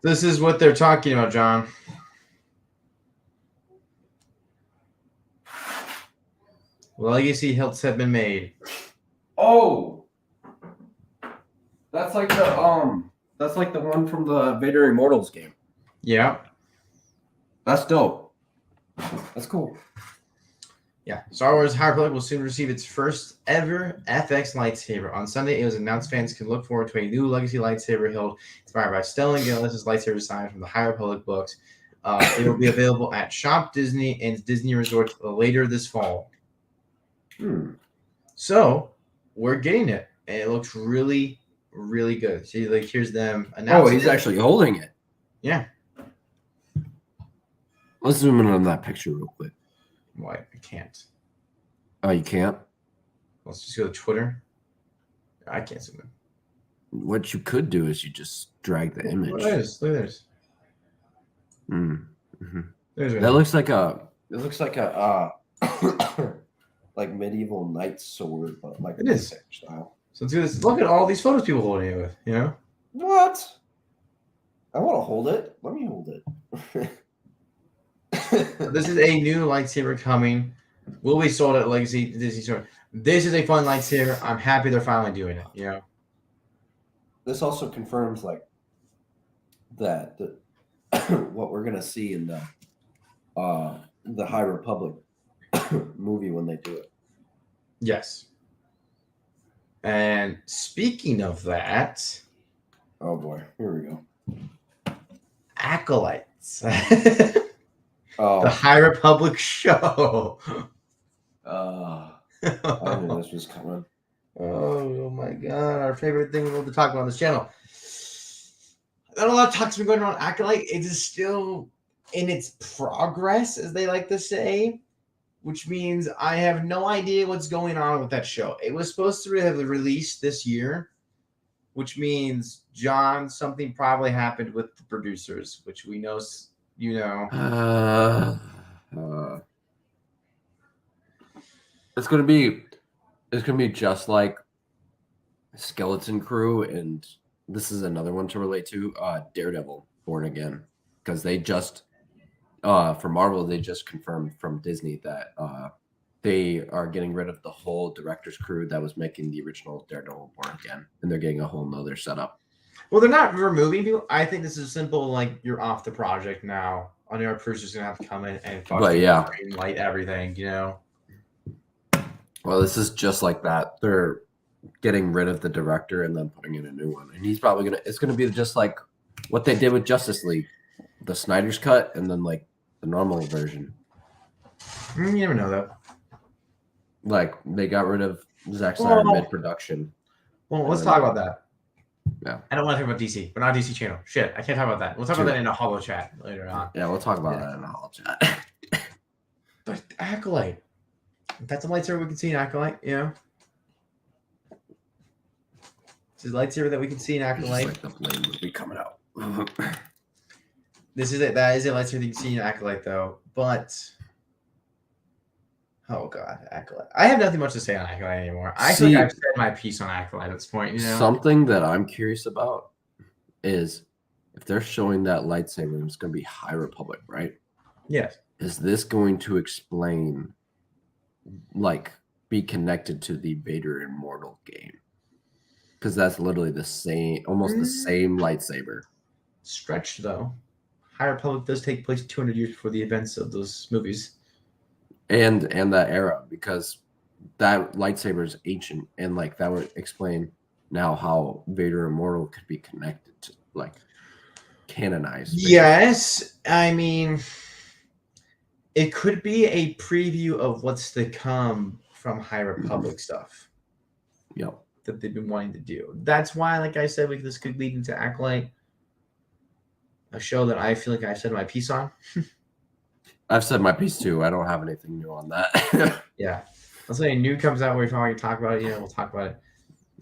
This is what they're talking about, John. Legacy hilts have been made. Oh, that's like the one from the Vader Immortals game. Yeah, that's dope. That's cool. Yeah, Star Wars High Republic will soon receive its first ever FX lightsaber. On Sunday, it was announced fans can look forward to a new Legacy lightsaber hilt inspired by Stellan Gillis' lightsaber design from the High Republic books. It will be available at Shop Disney and Disney Resorts later this fall. So we're getting it, and it looks really, really good. See, like here's them announcing. Oh, he's actually holding it. Yeah. Let's zoom in on that picture real quick. Why? I can't. Oh, you can't? Let's just go to Twitter. I can't zoom in. What you could do is you just drag the image. Look at this. Look at this. Mm-hmm. That looks like a. It looks like a like medieval knight sword, but like it is style. So let's do this. Look at all these photos people holding it with. You know what? I want to hold it. Let me hold it. This is a new lightsaber coming. Will be sold at Legacy Disney Store. This is a fun lightsaber. I'm happy they're finally doing it. You know. This also confirms like that what we're gonna see in the High Republic movie when they do it. Yes. And speaking of that, oh boy, here we go. Acolytes. Oh, the High Republic show. I knew this was coming. Oh my god, our favorite thing we love to talk about on this channel. Not a lot of talk's been going on Acolyte. It is still in its progress, as they like to say, which means I have no idea what's going on with that show. It was supposed to have released this year, which means, John, something probably happened with the producers, which we know, you know. It's gonna be just like Skeleton Crew, and this is another one to relate to, Daredevil Born Again, because they just for Marvel they just confirmed from Disney that they are getting rid of the whole director's crew that was making the original Daredevil Born Again, and they're getting a whole nother setup. Well, they're not removing people. I think this is simple, like, you're off the project now. On your producer's gonna have to come in and light everything, you know. Well, this is just like that. They're getting rid of the director and then putting in a new one, and he's probably it's gonna be just like what they did with Justice League, the Snyder's cut, and then like the normal version. You never know, though. Like, they got rid of Zack Snyder mid-production. Well, let's talk about that. Yeah. I don't want to talk about DC. We're not a DC channel. Shit, I can't talk about that. We'll talk about that in a holo chat later on. Yeah, we'll talk about that in a holo chat. But Acolyte. That's a lightsaber we can see in Acolyte, you know? This is a lightsaber that we can see in Acolyte. Like the Blade movie coming out. This is it. That is a lightsaber that you can see in Acolyte, though. But... oh god, Acolyte. I have nothing much to say on Acolyte anymore. I feel like I've said my piece on Acolyte at this point. You know? Something that I'm curious about is if they're showing that lightsaber, it's going to be High Republic, right? Yes. Is this going to explain, like, be connected to the Vader Immortal game? Because that's literally the same, almost the same lightsaber. Stretched, though. High Republic does take place 200 years before the events of those movies. And that era, because that lightsaber is ancient, and like that would explain now how Vader Immortal could be connected to, like, canonized. Yes, I mean, it could be a preview of what's to come from High Republic stuff. Yep. That they've been wanting to do. That's why, like I said, this could lead into Acolyte, a show that I feel like I've said my piece on. I've said my piece too. I don't have anything new on that. Yeah. Let's say a new comes out, we're probably talk about it. You know, we'll talk about it.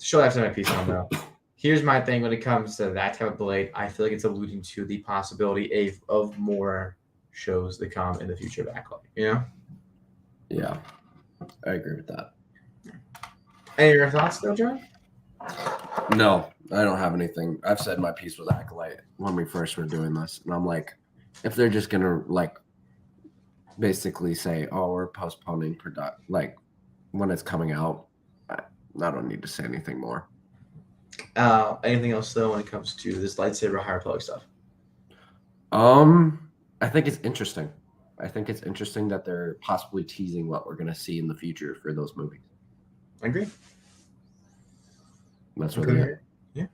Show I've said my piece on, though. Here's my thing when it comes to that type of Blade. I feel like it's alluding to the possibility of more shows that come in the future of Acolyte. You know? Yeah. I agree with that. Any of your thoughts, though, John? No, I don't have anything. I've said my piece with Acolyte when we first were doing this. And I'm like, if they're just going to, like, basically say, oh, we're postponing like when it's coming out, I don't need to say anything more. Anything else, though, when it comes to this lightsaber High Republic stuff? I think it's interesting. I think it's interesting that they're possibly teasing what we're going to see in the future for those movies. I agree. That's what they're. Yeah.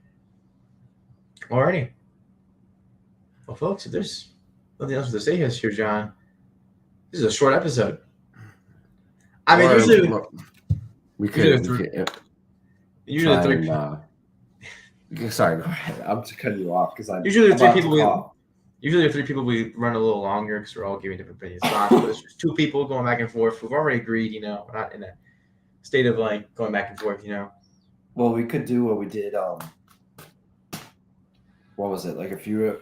Alrighty. Well, folks, if there's nothing else to say here, John, this is a short episode. I mean, usually we could. Usually three. Sorry, go ahead. I'm just cutting you off because I'm usually three people. Usually, if 3 people, we run a little longer because we're all giving different opinions. But there's just 2 people going back and forth. We've already agreed, we're not in a state of like going back and forth, Well, we could do what we did. What was it? Like if you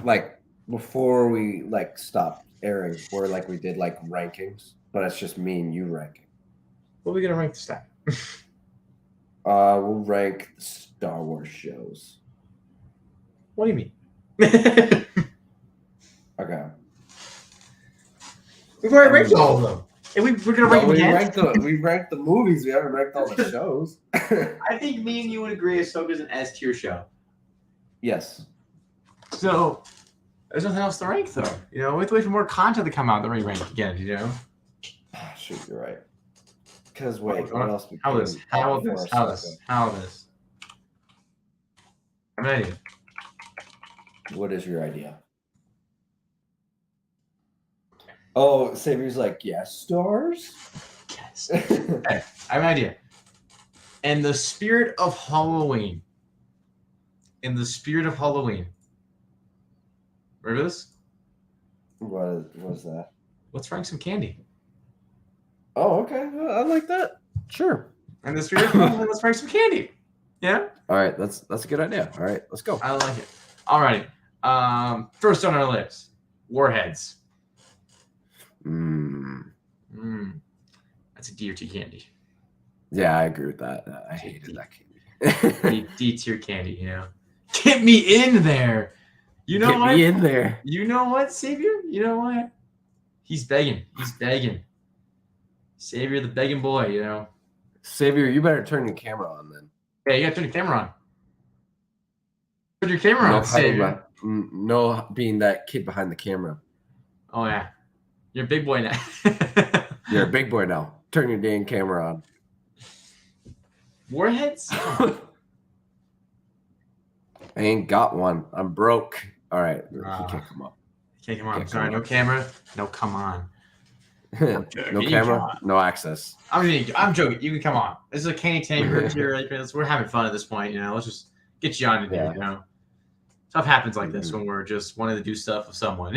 like before we like stopped airing, where like we did like rankings, but it's just me and you ranking. What are we gonna rank this time? We'll rank Star Wars shows. What do you mean? Okay. We've already ranked all of them. And we're gonna rank them again? We ranked the movies. We haven't ranked all the shows. I think me and you would agree Ahsoka's an S tier show. Yes. So there's nothing else to rank though. We have to wait for more content to come out. Then we rank again. Shoot, you're right. Because wait, what else? How this? I have an idea. What is your idea? Oh, Savior's like, yes, stars? Yes. Okay, I have an idea. In the spirit of Halloween. Remember this? What was that? Let's rank some candy. Oh, okay. I like that. Sure. In the spirit of Halloween, let's rank some candy. Yeah? All right, that's a good idea. All right, let's go. I like it. All right. First on our list, Warheads. That's a D or T candy. Yeah, I agree with that. I hated that candy. D tier candy, Get me in there. Get me in there. You know what, Savior? You know what? He's begging. Savior, the begging boy, Savior, you better turn your camera on then. Yeah, you gotta turn your camera on. Put your camera on, Savior. No, being that kid behind the camera. Oh, yeah. You're a big boy now. You're a big boy now. Turn your dang camera on. Warheads? I ain't got one. I'm broke. All right. He can't come up. Can't come on. Sorry, no camera. No, come on. No camera, no access. I'm joking. You can come on. This is a candy tanker here. We're having fun at this point. Let's just get you on today. Stuff happens like this when we're just wanting to do stuff with someone.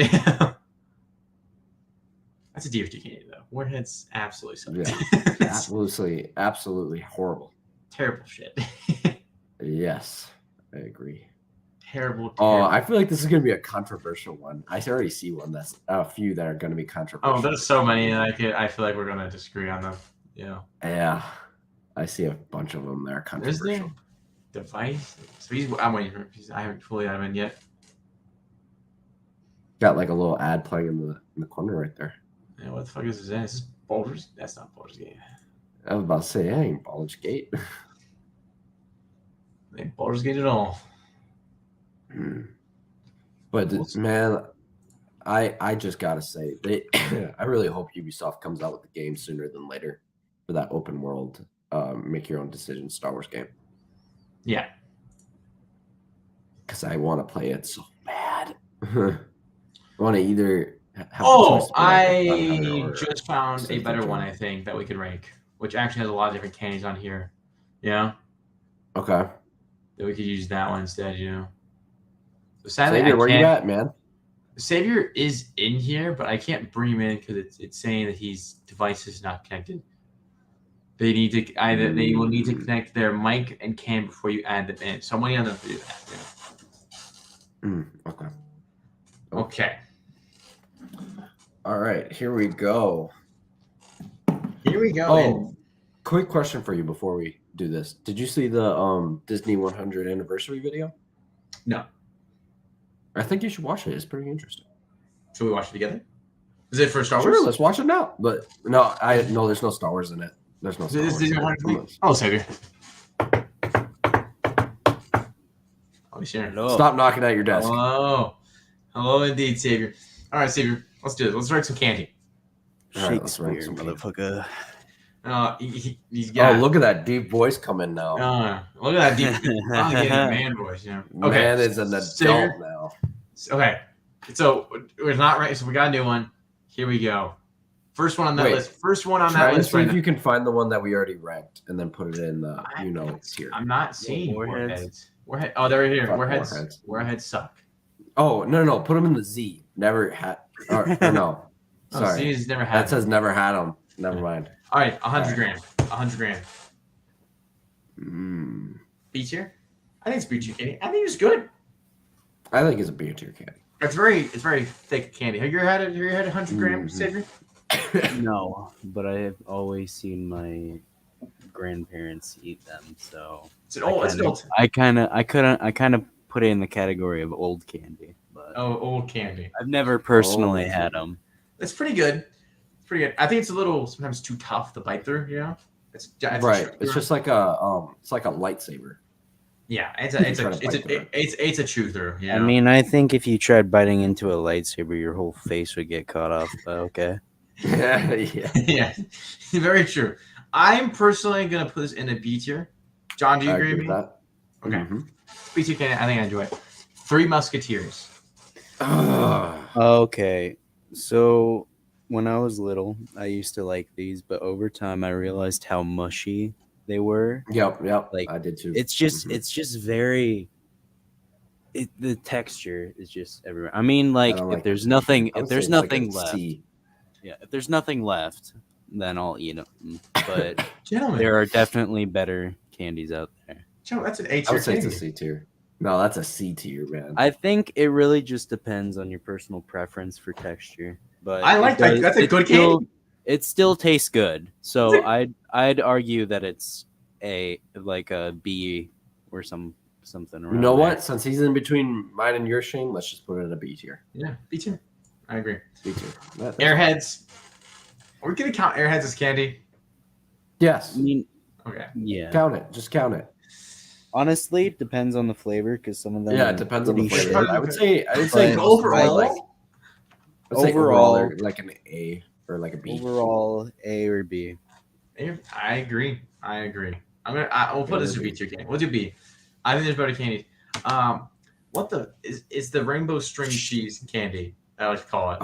That's a DFT candy though. Warheads absolutely suck. Yeah, absolutely horrible. Terrible shit. Yes, I agree. Terrible. Oh, I feel like this is going to be a controversial one. I already see one. That's a few that are going to be controversial. Oh, there's so many. I feel like we're going to disagree on them. Yeah. I see a bunch of them that are controversial. Is there? Device. So I'm waiting for him. I haven't fully had him in yet. Got like a little ad playing in the corner right there. Yeah, what the fuck is this? Is this Baldur's? That's not Baldur's Gate. I was about to say, it ain't Baldur's Gate. It ain't Baldur's Gate at all. But man, I just gotta say, I really hope Ubisoft comes out with the game sooner than later for that open world, make your own decision Star Wars game. Yeah, because I want to play it so bad. I want to either. I just found a better one. I think that we could rank, which actually has a lot of different candies on here. Yeah. Okay. That we could use that one instead. So sadly, Savior, where you at, man? Savior is in here, but I can't bring him in because it's saying that his device is not connected. They need to they will need to connect their mic and cam before you add them in. So I'm waiting on them to do that. Okay. Okay. All right, here we go. Oh, quick question for you before we do this. Did you see the Disney 100 anniversary video? No. I think you should watch it. It's pretty interesting. Should we watch it together? Is it for Star Wars? Sure, let's watch it now. But no, there's no Star Wars in it. There's no Star Wars. Disney 100. Oh, Savior. I'll be sharing. Hello. Stop knocking at your desk. Hello, indeed, Savior. All right, Savior. Let's do this. Let's rank some candy. Shakespeare, motherfucker. He's got. Oh, look at that deep voice coming now. Look at that deep man voice. Okay. Man is an adult now. Okay. So we're not right. So we got a new one. Here we go. First one on that list. Try to see if you can find the one that we already ranked and then put it in the tier. I'm not seeing Warheads. Oh, they're here. Warheads suck. Oh no! Put them in the Z. Never had. Or no. Sorry. Z's never had. That says never had them. Never mind. All right, 100 grand. 100 grand. B tier. I think it's B tier candy. I think it's good. I think it's a B tier candy. It's very thick candy. Have you ever had it? Have you had 100 grams, Xavier? No, but I have always seen my grandparents eat them, so I kind of put it in the category of old candy. But old candy. I've never personally had them. It's pretty good. It's pretty good. I think it's a little sometimes too tough to bite through. You know, it's right. It's just like a lightsaber. Yeah, it's a chew through. You know? I mean, I think if you tried biting into a lightsaber, your whole face would get cut off. But okay. Yeah, very true. I'm personally gonna put this in a B tier. John, do you agree with that? Okay, B tier candy. I think I enjoy it. Three Musketeers. Okay, so when I was little, I used to like these, but over time, I realized how mushy they were. Yep. Like I did too. It's just very. The texture is just everywhere. I mean, if there's nothing left. Yeah, if there's nothing left, then I'll eat them. But Gentlemen, there are definitely better candies out there. Joe, that's an A tier. I would say it's a C tier. No, that's a C tier, man. I think it really just depends on your personal preference for texture. But I like that. That's a good candy. It still tastes good. So I'd argue that it's a B or something around. You know there. what? Since he's in between mine and your Shane, let's just put it in a B tier. Yeah, B tier. I agree. B tier. Airheads. Are we gonna count Airheads as candy? Yes. I mean, okay. Yeah. Count it. Just count it. Honestly, it depends on the flavor because some of them. Yeah, it depends on the flavor. Shit. I would say overall. Overall, like an A or like a B. Overall, A or B. I agree. We'll put this as a B tier candy. We'll do B. I think there's better candies. What the is the rainbow string cheese candy? I like to call it.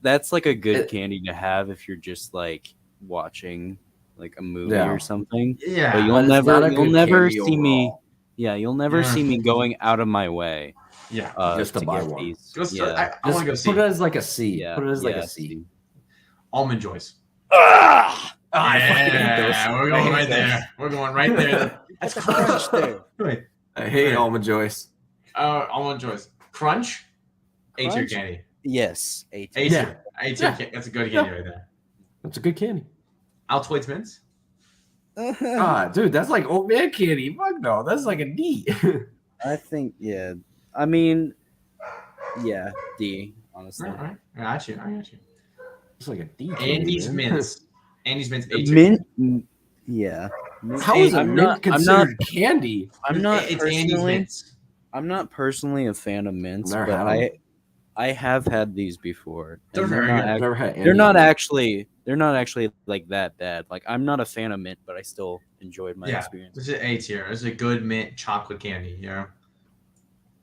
That's like a good candy to have if you're just like watching like a movie or something. Yeah, but you'll never see me. Yeah, you'll never see me going out of my way. Yeah, just to buy one. I want to go see. Put it as like a C. Yeah, put it as like a C. Almond Joys. Yeah, we're going right there. We're going right there. That's the crunch there. I hate Almond Joys. Almond Joys. Crunch? A tier candy. Yes. A tier. A tier candy. That's a good candy right there. That's a good candy. Altoids Mints? Dude, that's like old man candy. Fuck no. That's like a D. I think, yeah. I mean, yeah, D, honestly. All right. I got you. It's like a D. Andy's Mints. Andy's Mints. Mint? Yeah. How is a mint considered candy? I'm not it's Andy's Mints. I'm not personally a fan of mints, but I have had these before. They're not actually like that bad. Like I'm not a fan of mint, but I still enjoyed my experience. This is A tier. This is a good mint chocolate candy, you know?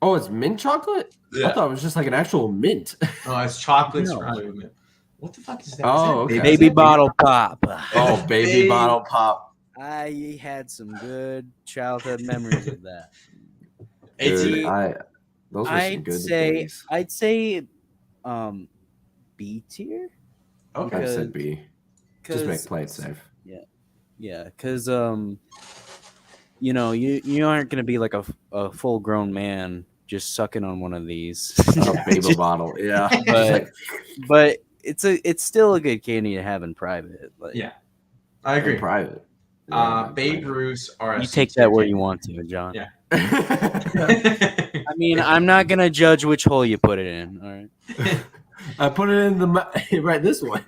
Oh, it's mint chocolate? Yeah. I thought it was just like an actual mint. Oh, it's chocolate surrounded with mint. What the fuck is that? Oh, okay. Baby bottle pop. Oh, baby bottle pop. I had some good childhood memories of that. Dude, those were some good days. I'd say B tier. Okay, I said B. Just play it safe. Yeah, because you aren't gonna be like a full grown man just sucking on one of these. Baby bottle, yeah. But it's still a good candy to have in private. Like, yeah, I agree. In private. Babe Ruths are. You take that where you want to, John. Yeah. I mean, I'm not gonna judge which hole you put it in. All right. I put it in the right this one.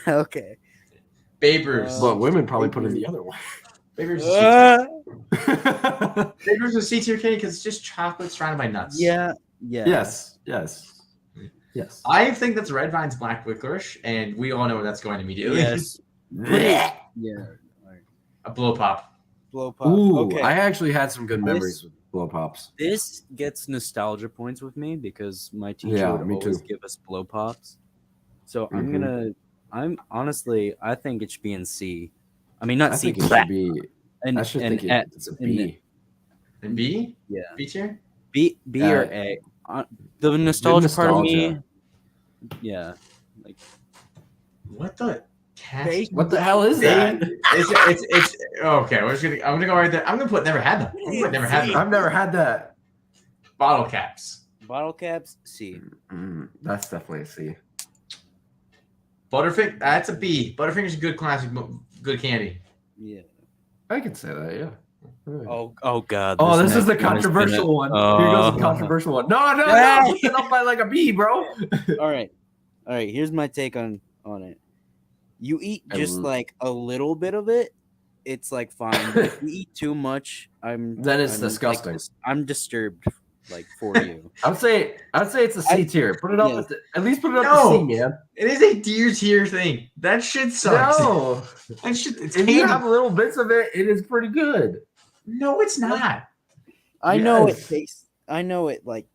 Okay. Babe Ruths. But women probably put it in the other one. Babe Ruths is a C tier candy because it's just chocolate surrounded by nuts. Yeah. Yes. I think that's Red Vine's black licorice, and we all know where that's going immediately. Yes. Yeah. A blow pop. Ooh, okay. I actually had some good memories with blow pops. This gets nostalgia points with me because my teacher would always give us blow pops. So I'm honestly, I think it should be in C. I mean, not C. Think it should be. I should think it's a B. And B? Yeah. B tier? B or A. The nostalgia part of me. Yeah. Like what the What the hell is that? It's okay. I'm gonna go right there. I'm gonna put never had them. Never had them. I've never had that. Bottle caps. Bottle caps, C. That's definitely a C. Butterfinger, that's a B. Butterfinger's a good classic, good candy. Yeah. I can say that, yeah. Oh God. Oh, this is the controversial one. Here goes the controversial one. No, put it up by like a B, bro. All right. Here's my take on it. You eat just like a little bit of it, it's like fine. But if you eat too much, then it's disgusting. Like, I'm disturbed, like for you. I'd say it's a C tier. Put it up at least put it up to C, man. It is a D tier thing. That shit sucks. No, that shit. If you have little bits of it, it is pretty good. No, it's not. I know it tastes. I know it like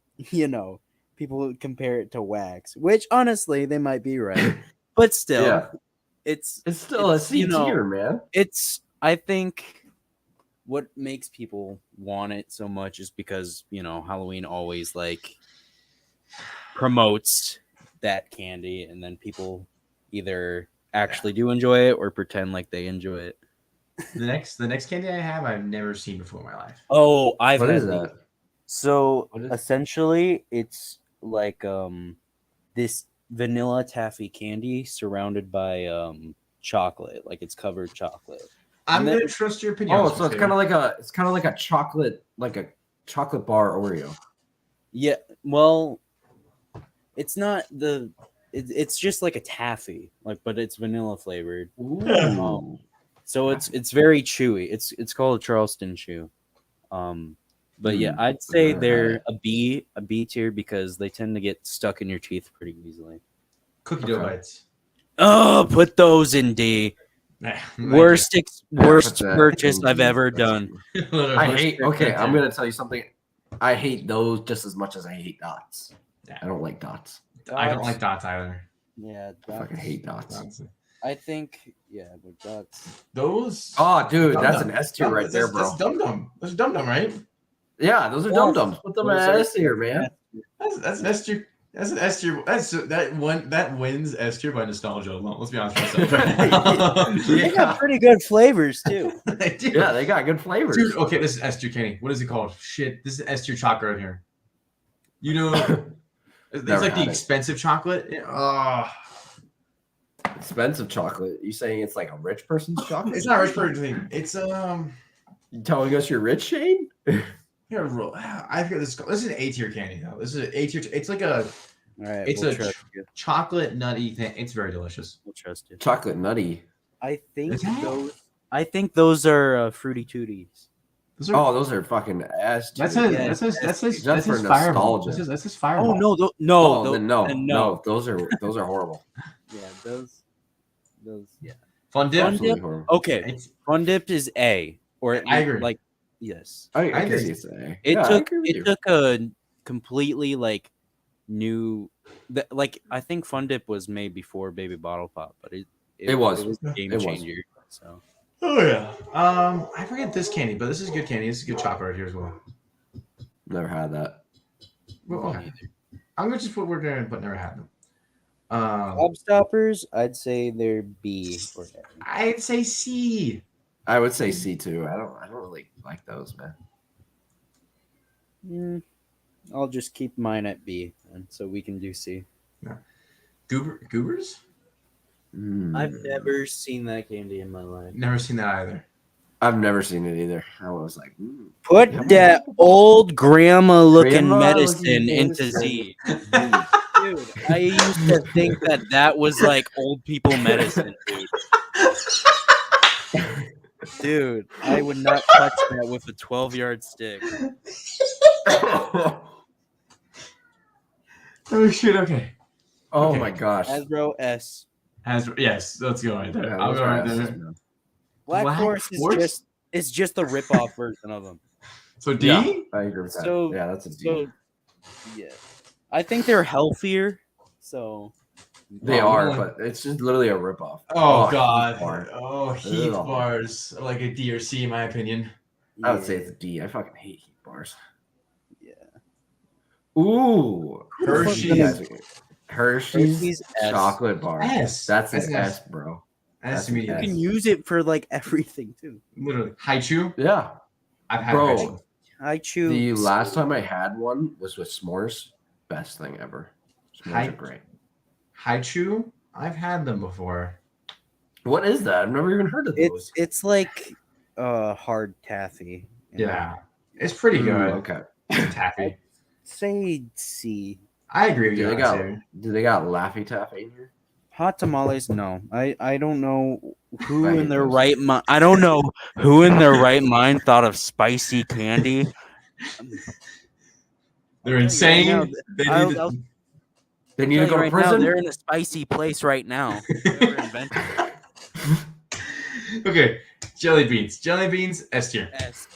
people compare it to wax, which honestly they might be right, but still, it's still a C tier, man. I think what makes people want it so much is because Halloween always like promotes that candy, and then people either actually do enjoy it or pretend like they enjoy it. The next candy I have, I've never seen before in my life. Oh, I've had that. So essentially, it's like this vanilla taffy candy surrounded by chocolate, like it's covered chocolate. I'm gonna trust your opinion. Oh, so it's kind of like a chocolate bar Oreo. Yeah, well, it's not it's just like a taffy, but it's vanilla flavored. Ooh. So it's very chewy. It's called a Charleston chew. But yeah, I'd say they're a B tier because they tend to get stuck in your teeth pretty easily. Cookie dough bites. Oh, put those in D. Worst purchase I've ever done. Okay, I'm gonna tell you something. I hate those just as much as I hate dots. I don't like dots. I don't like dots either. Yeah, I fucking hate dots. I think, but dots. Those. Oh, dude, that's an S tier right there, bro. That's Dum Dum. That's Dum Dum, right? Yeah, those are Dum Dums. Put them at S tier, man. That's an S tier. That's an S tier. That wins S tier by nostalgia alone. Let's be honest with ourselves. They got pretty good flavors too. They do. Yeah, they got good flavors. Dude, okay, this is S tier candy. What is it called? Shit, this is S tier chocolate right here. It's like the expensive chocolate. Expensive chocolate? You saying it's like a rich person's chocolate? It's not a rich person's thing. It's You telling us you're rich, Shane? I forget this. This is an A tier candy though. This is an A tier. It's like a. Right, it's chocolate nutty thing. It's very delicious. We'll trust you. Chocolate nutty. I think those are Fruity Tooties. Those are fucking ass. That's his fireball. That's his fireball. Oh no. Those are horrible. Yeah, those. Yeah. Fun dip. Okay, Fun dip is A. Or I agree. Like, yes, I agree. It took a completely new. I think Fun Dip was made before Baby Bottle Pop, but it was a game changer. So. Oh yeah. I forget this candy, but this is good candy. This is good chocolate right here as well. Never had that. Well, okay. I'm gonna just put we're gonna but never had them. Gobstoppers, I'd say they're B or A. I'd say C. I would say C too. I don't really like those, man. I'll just keep mine at B, and so we can do C. Yeah. Goobers? I've never seen that candy in my life. Never seen that either. I've never seen it either. I was like, put that old grandma-looking medicine into Z. Dude, I used to think that was like old people medicine, dude. Dude, I would not touch that with a 12-yard stick. Oh shit! Okay. Oh my gosh. Hasbro S. Yes, let's go right there. I'll go right there. Black Forest is just the rip-off version of them. So D? Yeah, I agree with that. Yeah, that's a D. So, yeah. I think they're healthier, so... They are, but it's just literally a ripoff. Oh, God. Heath bars. Like a D or C, in my opinion. I would say it's a D. I fucking hate heat bars. Yeah. Ooh. Hershey's S. chocolate bar. S. That's an S, bro. That's you can use it for like everything too. Literally. Haichu? Yeah. I've had Haichu. Haichu. The last time I had one was with s'mores. Best thing ever. S'mores are great. Haichu? I've had them before. What is that? I've never even heard of those. It's like hard taffy. Yeah. It's pretty good. Okay. Taffy. Say C. I agree with you. Do they got Laffy Taffy in here? Hot tamales? No. I don't know who in their right mind. I don't know who in their right mind thought of spicy candy. They're insane. They need to go to prison. They're in a spicy place right now. Okay, jelly beans. Jelly beans, S tier. S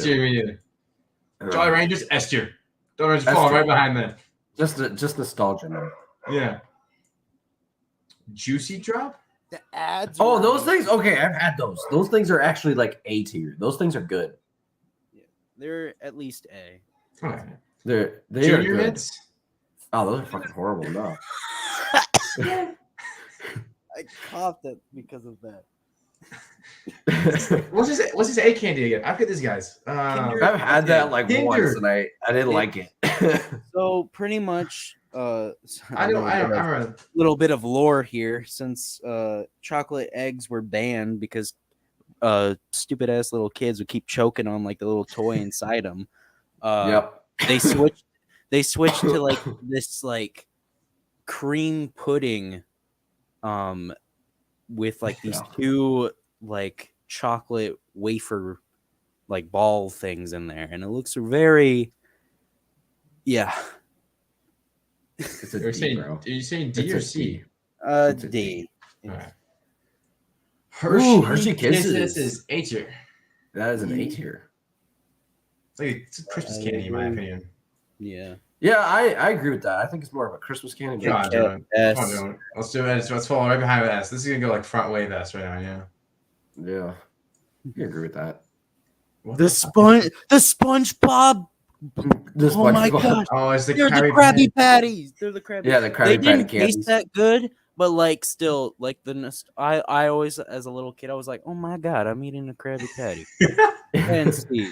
tier. Jolly Rangers, S tier. Jolly Rangers falling right behind them. Just nostalgia, man. Yeah. Juicy Drop? The ads. Oh, those things. Okay, I've had those. Those things are actually like A tier. Those things are good. Yeah, they're at least A. Okay. They Junior are good. Mints? Oh, those are fucking horrible. No. I coughed it because of that. What's his A candy again? I forget these guys. I've had that like Kinder. Once, and I didn't like it. So pretty much, I remember a little bit of lore here. Since chocolate eggs were banned because stupid ass little kids would keep choking on like the little toy inside them. Yep. They switched to like this like cream pudding, with like these two like chocolate wafer like ball things in there, and it looks very It's a D, bro. Are you saying D or C? D. Right. Hershey Kisses is A tier. That is an A tier. It's a Christmas candy, in my opinion. Yeah. Yeah, I agree with that. I think it's more of a Christmas candy. Let's do it. Let's fall right behind S. This is gonna go like front wave S right now. Yeah. You agree with that? The SpongeBob. Oh my god! Oh, it's They're the Krabby Patties. They're the Krabby. Yeah, the Krabby Patty. They didn't taste that good, but like still, like I always, as a little kid, I was like, oh my god, I'm eating a Krabby Patty. And Steve.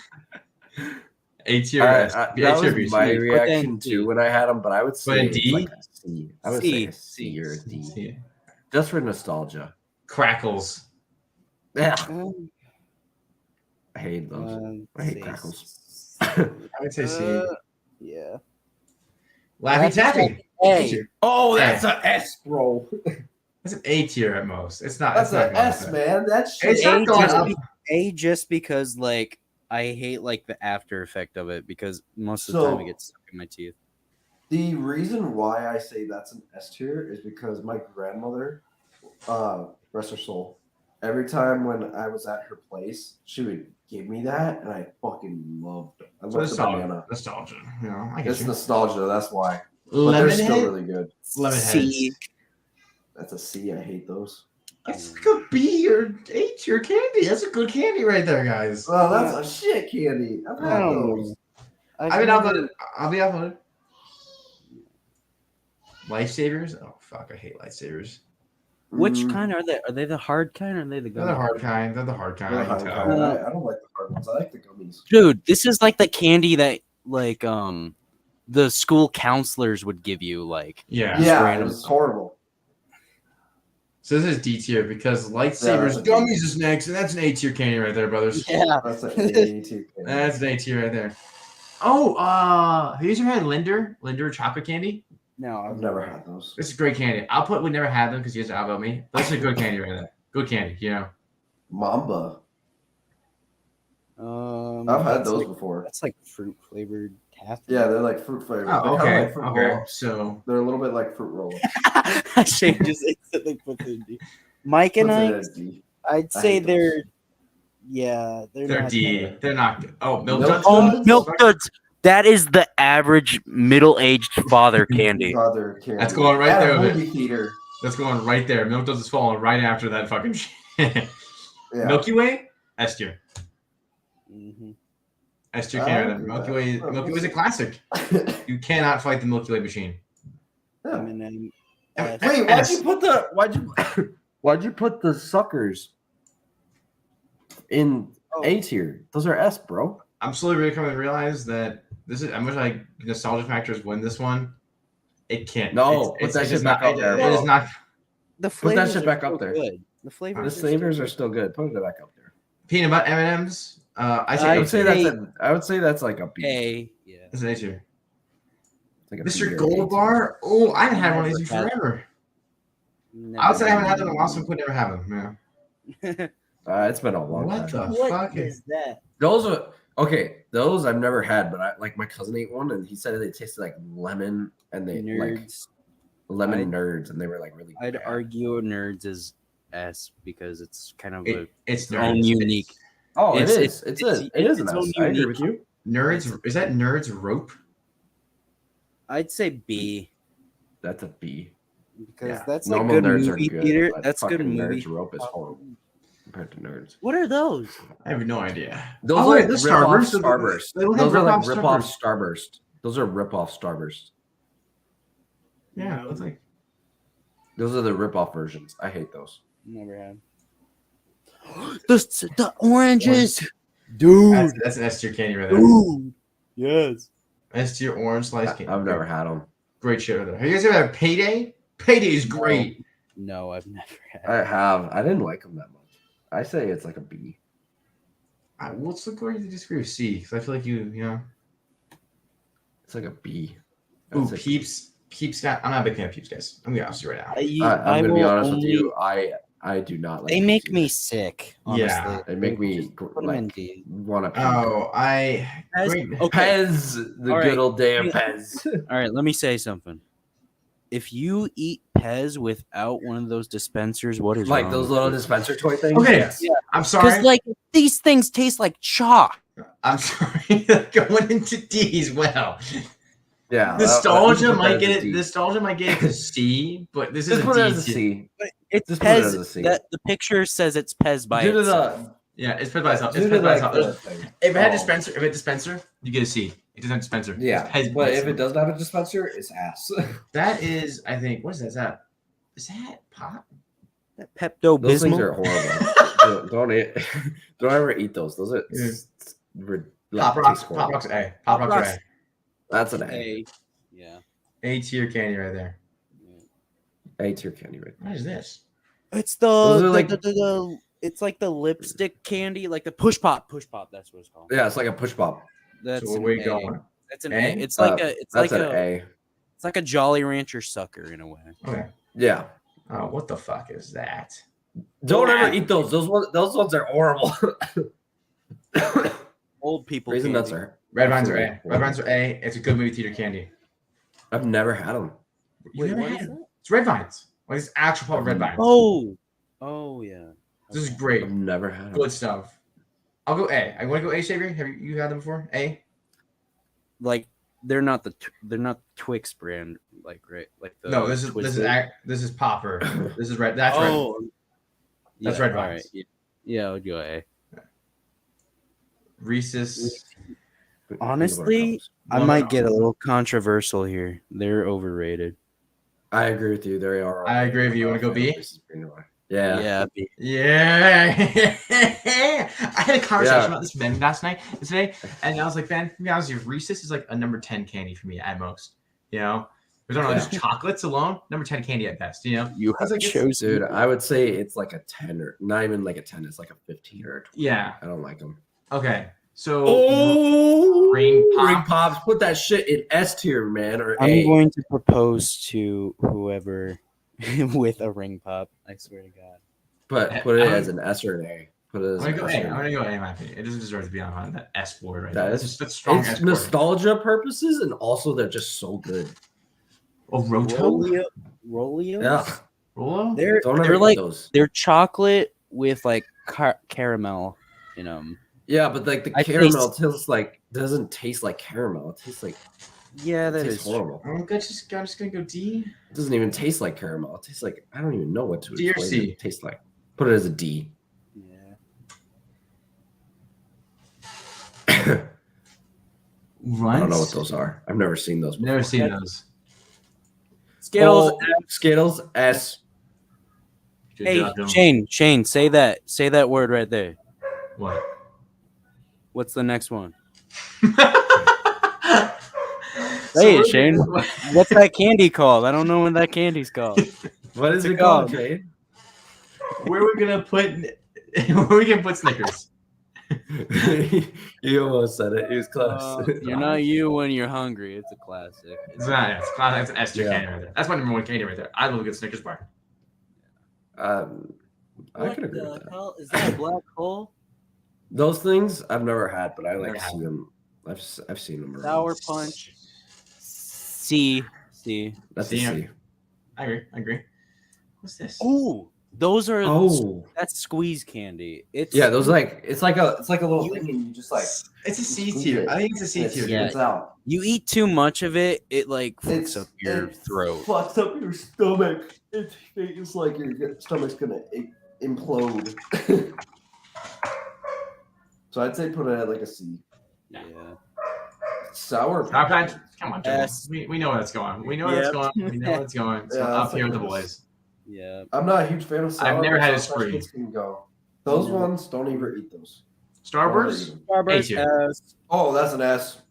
A tier. That was my reaction too when I had them, but I would say D. Like a C. I would say a C or a D. C. Just for nostalgia. Crackles. Yeah. I hate those. I hate crackles. I would say C. Yeah. Laffy Taffy. A. Oh, that's an S, bro. That's an A tier at most. It's not. That's an S, man. That's A just because like I hate like the after effect of it because most of the time it gets stuck in my teeth. The reason why I say that's an S tier is because my grandmother, rest her soul, every time when I was at her place, she would give me that, and I fucking loved it. I love the banana. Nostalgia. You know, it's nostalgia. That's why. But they're still really good. C. That's a C. I hate those. It's like a B or A tier candy. That's a good candy right there, guys. Oh, that's a shit candy. I've had those. I'll be uploaded. Lifesavers? Oh fuck, I hate lifesavers. Which kind are they? Are they the hard kind or are they the gummies? They're the hard kind. They're the hard kind. I don't like the hard ones. I like the gummies. Dude, this is like the candy that like the school counselors would give you, like it was horrible. So this is D tier because lightsabers gummies is next, and that's an A tier candy right there, brothers. Yeah, that's an A tier. That's an A tier right there. Oh, have you ever had Linder chocolate candy? No, I've never had those. This is great candy. I'll put we never had them because you guys are about me. That's a good candy right there. Good candy, you know. Mamba. I've had those before. That's like fruit flavored taffy. Yeah, they're like fruit flavored. Oh, okay. Like fruit roll. So they're a little bit like fruit roll. Shane just instantly puts it in D. Mike and I'd say they're D. They're not good. Oh, Milk Duds. Oh, Milk Duds. That is the average middle-aged father candy. That's going right there. That's going right there. Milk Duds is falling right after that fucking shit. Milky Way, S tier. Mm-hmm. S tier candy. Milky Way is a classic. You cannot fight the Milky Way machine. M&M. Wait, why'd you put the suckers in A tier? Those are S, bro. I'm slowly really coming to realize that this is as much like nostalgia factors win this one. It can't. No, put that shit back up there. It is not. The flavors put that shit back up there. Good. The flavors are still good. Put it back up there. Peanut butter M&Ms. I would say that's like a B. A. Yeah. It's an A tier. Like Mr. Gold Bar. Oh, I haven't had one of these forever. I would say I haven't had them in a while, so I could never have them. Yeah. It's been a long time. What fuck is that? Those are okay. Those I've never had, but my cousin ate one and he said they tasted like lemon and they like lemon nerds and they were like really. I'd argue nerds is S because it's kind of its own unique. It is an S. I agree with you. Nerds, is that nerds rope? I'd say B. That's a B. Because that's like good movie theater. That's good movie. Nerds rope is horrible compared to nerds. What are those? I have no idea. Those are like Starburst. Those are like rip-off Starburst. Those are rip-off Starburst. Yeah, it's like those are the rip-off versions. I hate those. Never had. The oranges, dude. That's an S tier candy right there. Dude. Yes. S tier orange slice candy. I've never had them. Great shit right there. Have you guys ever had Payday? Payday is great. No, I've never had. I have. I didn't like them that much. I say it's like a B. Let's look where you disagree with C because I feel like you know. It's like a B. Ooh, Peeps. Peeps got. I'm not a big fan of Peeps, guys. I'm gonna be honest with you right now. I'm gonna be honest with you. I do not like. They make me sick. Honestly. Yeah, they make me like want to. Oh, Pez, the good old damn Pez. All right, let me say something. If you eat Pez without one of those dispensers, what is like wrong those little dispenser toy things? Okay, yes. Yeah. I'm sorry. Because like these things taste like chalk. I'm sorry. Going into D as well. Yeah, nostalgia might get it. Nostalgia might get it to C, but this is a C. But it's Pez. That the picture says it's Pez by itself. Yeah, it's Pez by itself. It's Pez by itself. If it had dispenser, you get a C. It doesn't have dispenser. Yeah, but if it doesn't have a dispenser, it's ass. That is, I think. What is that? Is that pop? That Pepto Bismol. Those things are horrible. Don't ever eat those. Those are Pop Rocks. Pop Rocks A. Pop Rocks A. That's an A. Yeah. A tier candy right there. A tier candy right there. What is this? It's the it's like the lipstick candy, like the push pop. Push pop. That's what it's called. Yeah, it's like a push pop. That's so where we going? That's an A. It's like an A. It's like a Jolly Rancher sucker in a way. Okay. Yeah. Oh, what the fuck is that? Don't ever eat those. Those ones are horrible. Old people. Raisin nuts are. Red Vines are A. Red Vines are A. It's a good movie theater candy. I've never had them. Wait, what is that? It's Red Vines. Like it's actual pop Red Vines. Oh yeah. This is great. I've never had them. Good stuff. I'll go A. I want to go A, Xavier. Have you had them before? A. Like they're not Twix brand, like right? Like the no. This is Popper. This is red. That's red. That's Red Vines. Right. Yeah, I would go A. Reese's. Honestly, I might get a little controversial here. They're overrated. I agree with you. They are. I agree with you. You want to go B? Yeah. Yeah. B. Yeah. I had a conversation about this with Ben last night, today, and I was like, Ben, to be honest with you, Reese's is like a number 10 candy for me at most. You know, we don't know, just chocolates alone, number 10 candy at best. You know, you have chosen. Dude, I would say it's like a 10 or not even like a 10. It's like a 15 or a 20. Yeah. I don't like them. Okay. So ring pops, put that shit in S tier, man, or I'm A. going to propose to whoever with a ring pop. I swear to God. But put it as an S or an A. Put it as I'm gonna go A in my opinion. It doesn't deserve to be on that S board right there. That's strong. It's S nostalgia purposes, and also they're just so good. Oh, Roto? Roleos? Yeah. Rolo? They're like they're chocolate with like caramel in them. Yeah, but like the caramel doesn't taste like caramel. It tastes like that is horrible. I'm just gonna go D. It doesn't even taste like caramel. It tastes like I don't even know what to D or C. It tastes like. Put it as a D. Yeah. Runts? I don't know what those are. I've never seen those before. Never seen those. Skittles. Skittles S. Good Hey, job, Shane, say that word right there. What? What's the next one? Say it, Shane. What's that candy called? I don't know what that candy's called. What is it called, Shane? Where are we gonna put Snickers? You almost said it. He was close. You're not you when you're hungry. It's a classic. It's not. It's classic. It's an S tier candy right there. That's my number one candy right there. I love a good Snickers bar. I can agree with that. Hell? Is that a black hole? Those things I've never had, but I like see them. I've seen them. Sour Punch. C. That's a C. I agree. What's this? Ooh, those are. Oh, that's squeeze candy. It's those it's like a little thing, and you just like. It's a C tier. I think it's a C tier. Yeah. It's out. You eat too much of it, it like fucks up your throat. Fucks up your stomach. It's like your stomach's gonna implode. So I'd say put it at like a C. Yeah. Sour Punch. Come on, Joe. We know where that's going. We know where that's going. We know where it's going. It's up here with the boys. Yeah. I'm not a huge fan of sour. I've never had a spree. Those ones, don't ever eat those. Starburst? Starburst S. Oh, that's an S.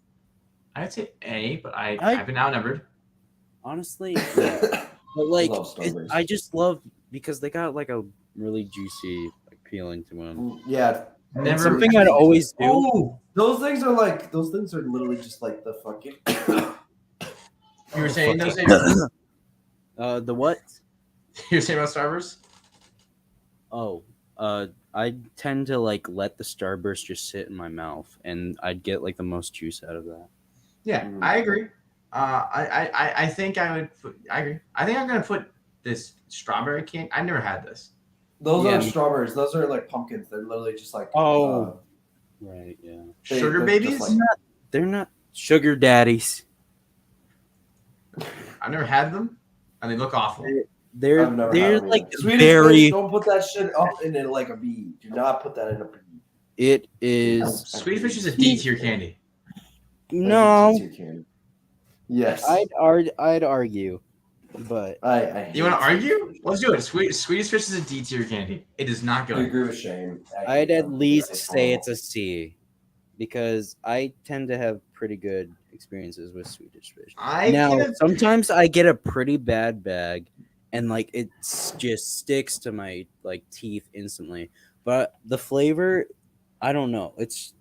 I'd say A, but I've been outnumbered. Honestly, yeah. But like, I I just love because they got like a really juicy like feeling to them. Yeah. Never something I'd always do. Oh, those things are literally just like the fucking. You were saying those things? The what? You were saying about Starburst? Oh, I tend to like let the Starburst just sit in my mouth, and I'd get like the most juice out of that. Yeah, I agree. I think I would. I agree. I think I'm gonna put this strawberry candy. I never had this. Those aren't strawberries. Those are like pumpkins. They're literally just like right, yeah. Sugar babies? Like, they're not sugar daddies. I've never had them, and they look awful. They're like very. Don't put that shit up in like a B. Do not put that in a B. It is. Swedish Fish is a D tier candy. No. Yes. I'd argue, but you want to argue? Let's do it. Swedish Fish is a D tier candy. It is not good. I agree with Shane. I'd at least say it's a C, because I tend to have pretty good experiences with Swedish Fish. Sometimes I get a pretty bad bag, and like it just sticks to my like teeth instantly. But the flavor, I don't know. It's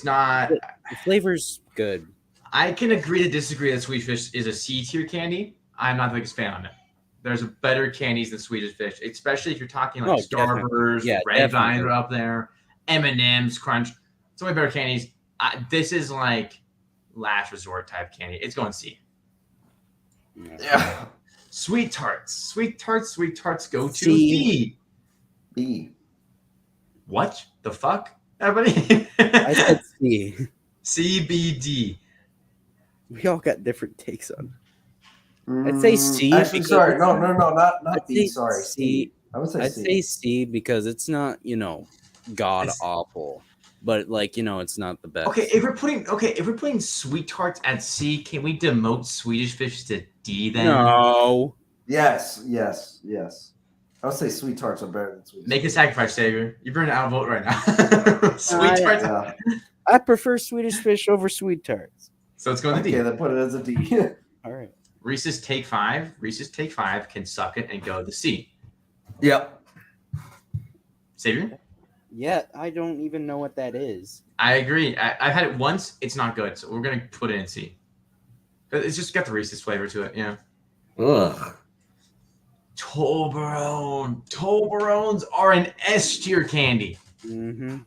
not. The flavor's good. I can agree to disagree that Swedish Fish is a C tier candy. I'm not the biggest fan on it. There's better candies than Swedish Fish, especially if you're talking like Starburst, Red Vine are up there, M&M's, Crunch. Some way better candies. This is like last resort type candy. It's going C. Yeah. Sweet tarts go to C. B. What the fuck, everybody? I said C. C, B, D. We all got different takes on it. I'd say C. Actually, sorry, no, not B. Sorry, C. I would say I'd C. say C because it's not, god awful, but like it's not the best. Okay, if we're putting sweet tarts at C, can we demote Swedish Fish to D then? No. Yes. I would say sweet tarts are better than sweet. Make a sacrifice, Savior. You're burning out a vote right now. Sweet tarts. Yeah. I prefer Swedish Fish over sweet tarts. So it's going to D. Okay, then put it as a D. All right. Reese's Take 5. Reese's Take 5 can suck it and go to C. Yep. Savior? Yeah, I don't even know what that is. I agree. I've had it once. It's not good, so we're going to put it in C. It's just got the Reese's flavor to it, yeah. Ugh. Toblerone. Toblerones are an S tier candy. Mm-hmm.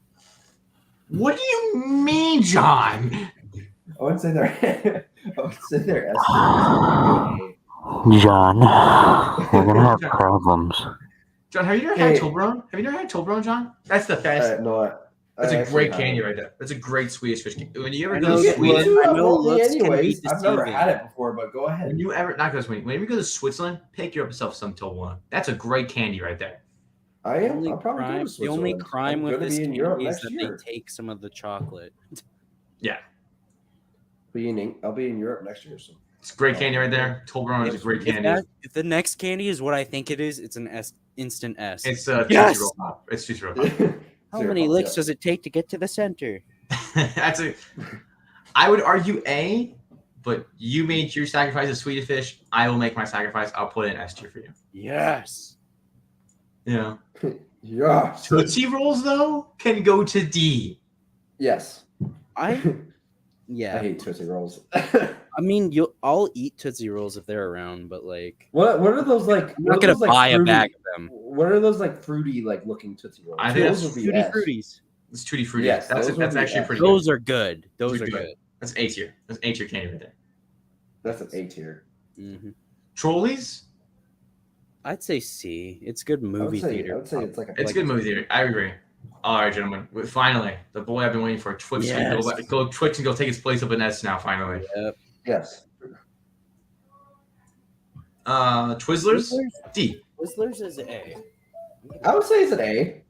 What do you mean, John? I would say they're S tier. John, we're gonna have problems. John, have you never had Toblerone? Have you never had Toblerone, John? That's the best. No, that's a great candy right there. That's a great Swedish Fish candy. When you ever go to Sweden, anyways, I've never had it before, but go ahead. When you ever whenever you go to Switzerland, pick yourself some Toblerone. That's a great candy right there. The only crime with this candy is that they take some of the chocolate. Yeah. I'll be in Europe next year. So it's great candy right there. Toblerone is great candy. If the next candy is what I think it is, it's an instant S. It's Tootsie Roll Pop. It's Tootsie Roll Pop. How many licks does it take to get to the center? I would argue A, but you made your sacrifice of Swedish Fish. I will make my sacrifice. I'll put it in S tier for you. Yes. Yeah. Yes. Tootsie Rolls though can go to D. Yes. Yeah. I hate Tootsie Rolls. I mean, I'll eat Tootsie Rolls if they're around, but like, what are those like? I'm not gonna buy a bag of them. What are those like fruity like looking Tootsie Rolls? I think those that's would be Fruities. It's Tutti Frutti. Yes, that's actually pretty. Those are good. Those are good. That's A tier. That's A tier candy right there. That's an A tier. Mm-hmm. Trolleys? I'd say C. It's good movie theater. I would say it's like it's good movie theater. I agree. All right, gentlemen. Finally, the boy I've been waiting for. Twix can go. Twix can go take his place up in S now. Finally. Yep. Yes. Twizzlers? D. Twizzlers is A. I would say it's an A.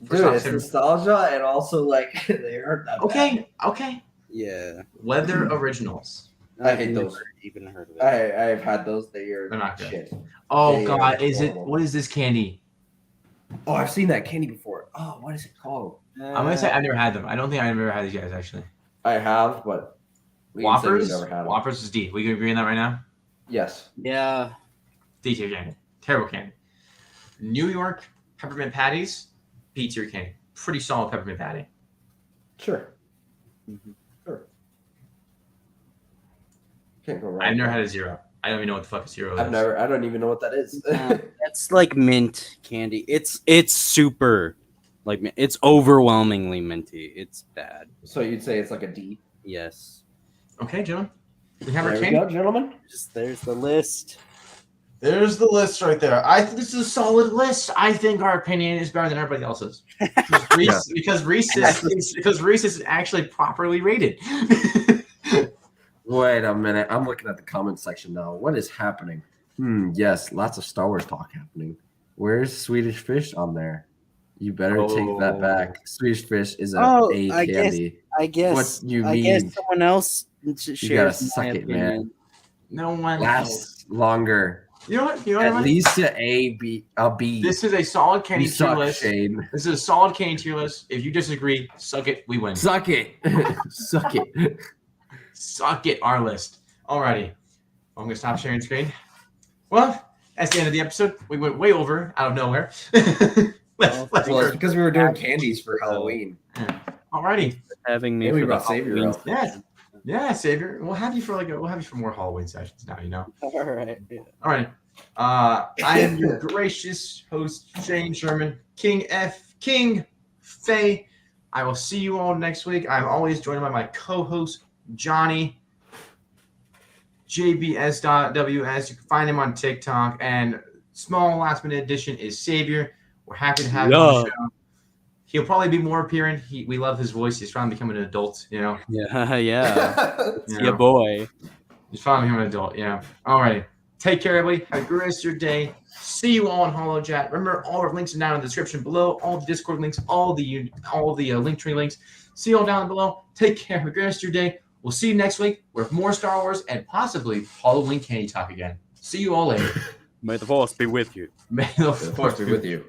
Dude, it's nostalgia and also like they aren't that bad. Okay. Yeah. Weather Originals. I hate those. Even heard of it. I've had those. They're not good. Shit. Oh God, is it? What is this candy? Oh, I've seen that candy before. Oh, what is it called? I'm gonna say I've never had them. I don't think I've ever had these guys actually. I have, but Whoppers. Whoppers is D. We can agree on that right now. Yes. Yeah. D tier candy. Terrible candy. New York peppermint patties. B tier candy. Pretty solid peppermint patty. Sure. Mm-hmm. Sure. Can't go wrong. I've never had a zero. I don't even know what the fuck a zero is. I don't even know what that is. That's like mint candy. It's super, like it's overwhelmingly minty. It's bad. So you'd say it's like a D? Yes. Okay, gentlemen. We have our candy. There we go, gentlemen. There's the list. There's the list right there. I think this is a solid list. I think our opinion is better than everybody else's. Because Reese is actually properly rated. Wait a minute. I'm looking at the comment section now. What is happening? Yes, lots of Star Wars talk happening. Where's Swedish Fish on there? You better take that back. Swedish Fish is a candy. I guess. What you mean? I guess someone else shares. You gotta suck it, man. No one lasts longer. You know what? At least a B. This is a solid candy tier list. Shane. This is a solid candy tier list. If you disagree, suck it. We win. Suck it. Suck it. Suck it. Our list. Alrighty. I'm gonna stop sharing screen. Well, that's the end of the episode. We went way over out of nowhere. It's because we were doing candies for Halloween. Alrighty. Having me for about Savior. Yeah, Savior. We'll have you for more Halloween sessions now. You know. All right. Yeah. All right. I am your gracious host, Shane Sherman, King Faye. I will see you all next week. I'm always joined by my co-host, Johnny, JBS.WS. You can find him on TikTok. And small last minute addition is Savior. We're happy to have him on the show. He'll probably be more appearing. We love his voice. He's trying to become an adult, you know? Yeah. Yeah, boy. He's finally becoming an adult, yeah. All right. Take care, everybody. Have a great rest of your day. See you all in Hollow Chat. Remember, all our links are down in the description below. All the Discord links, all the Linktree links. See you all down below. Take care. Have a great rest of your day. We'll see you next week with more Star Wars and possibly Halloween candy talk again. See you all later. May the Force be with you. May the Force be with you.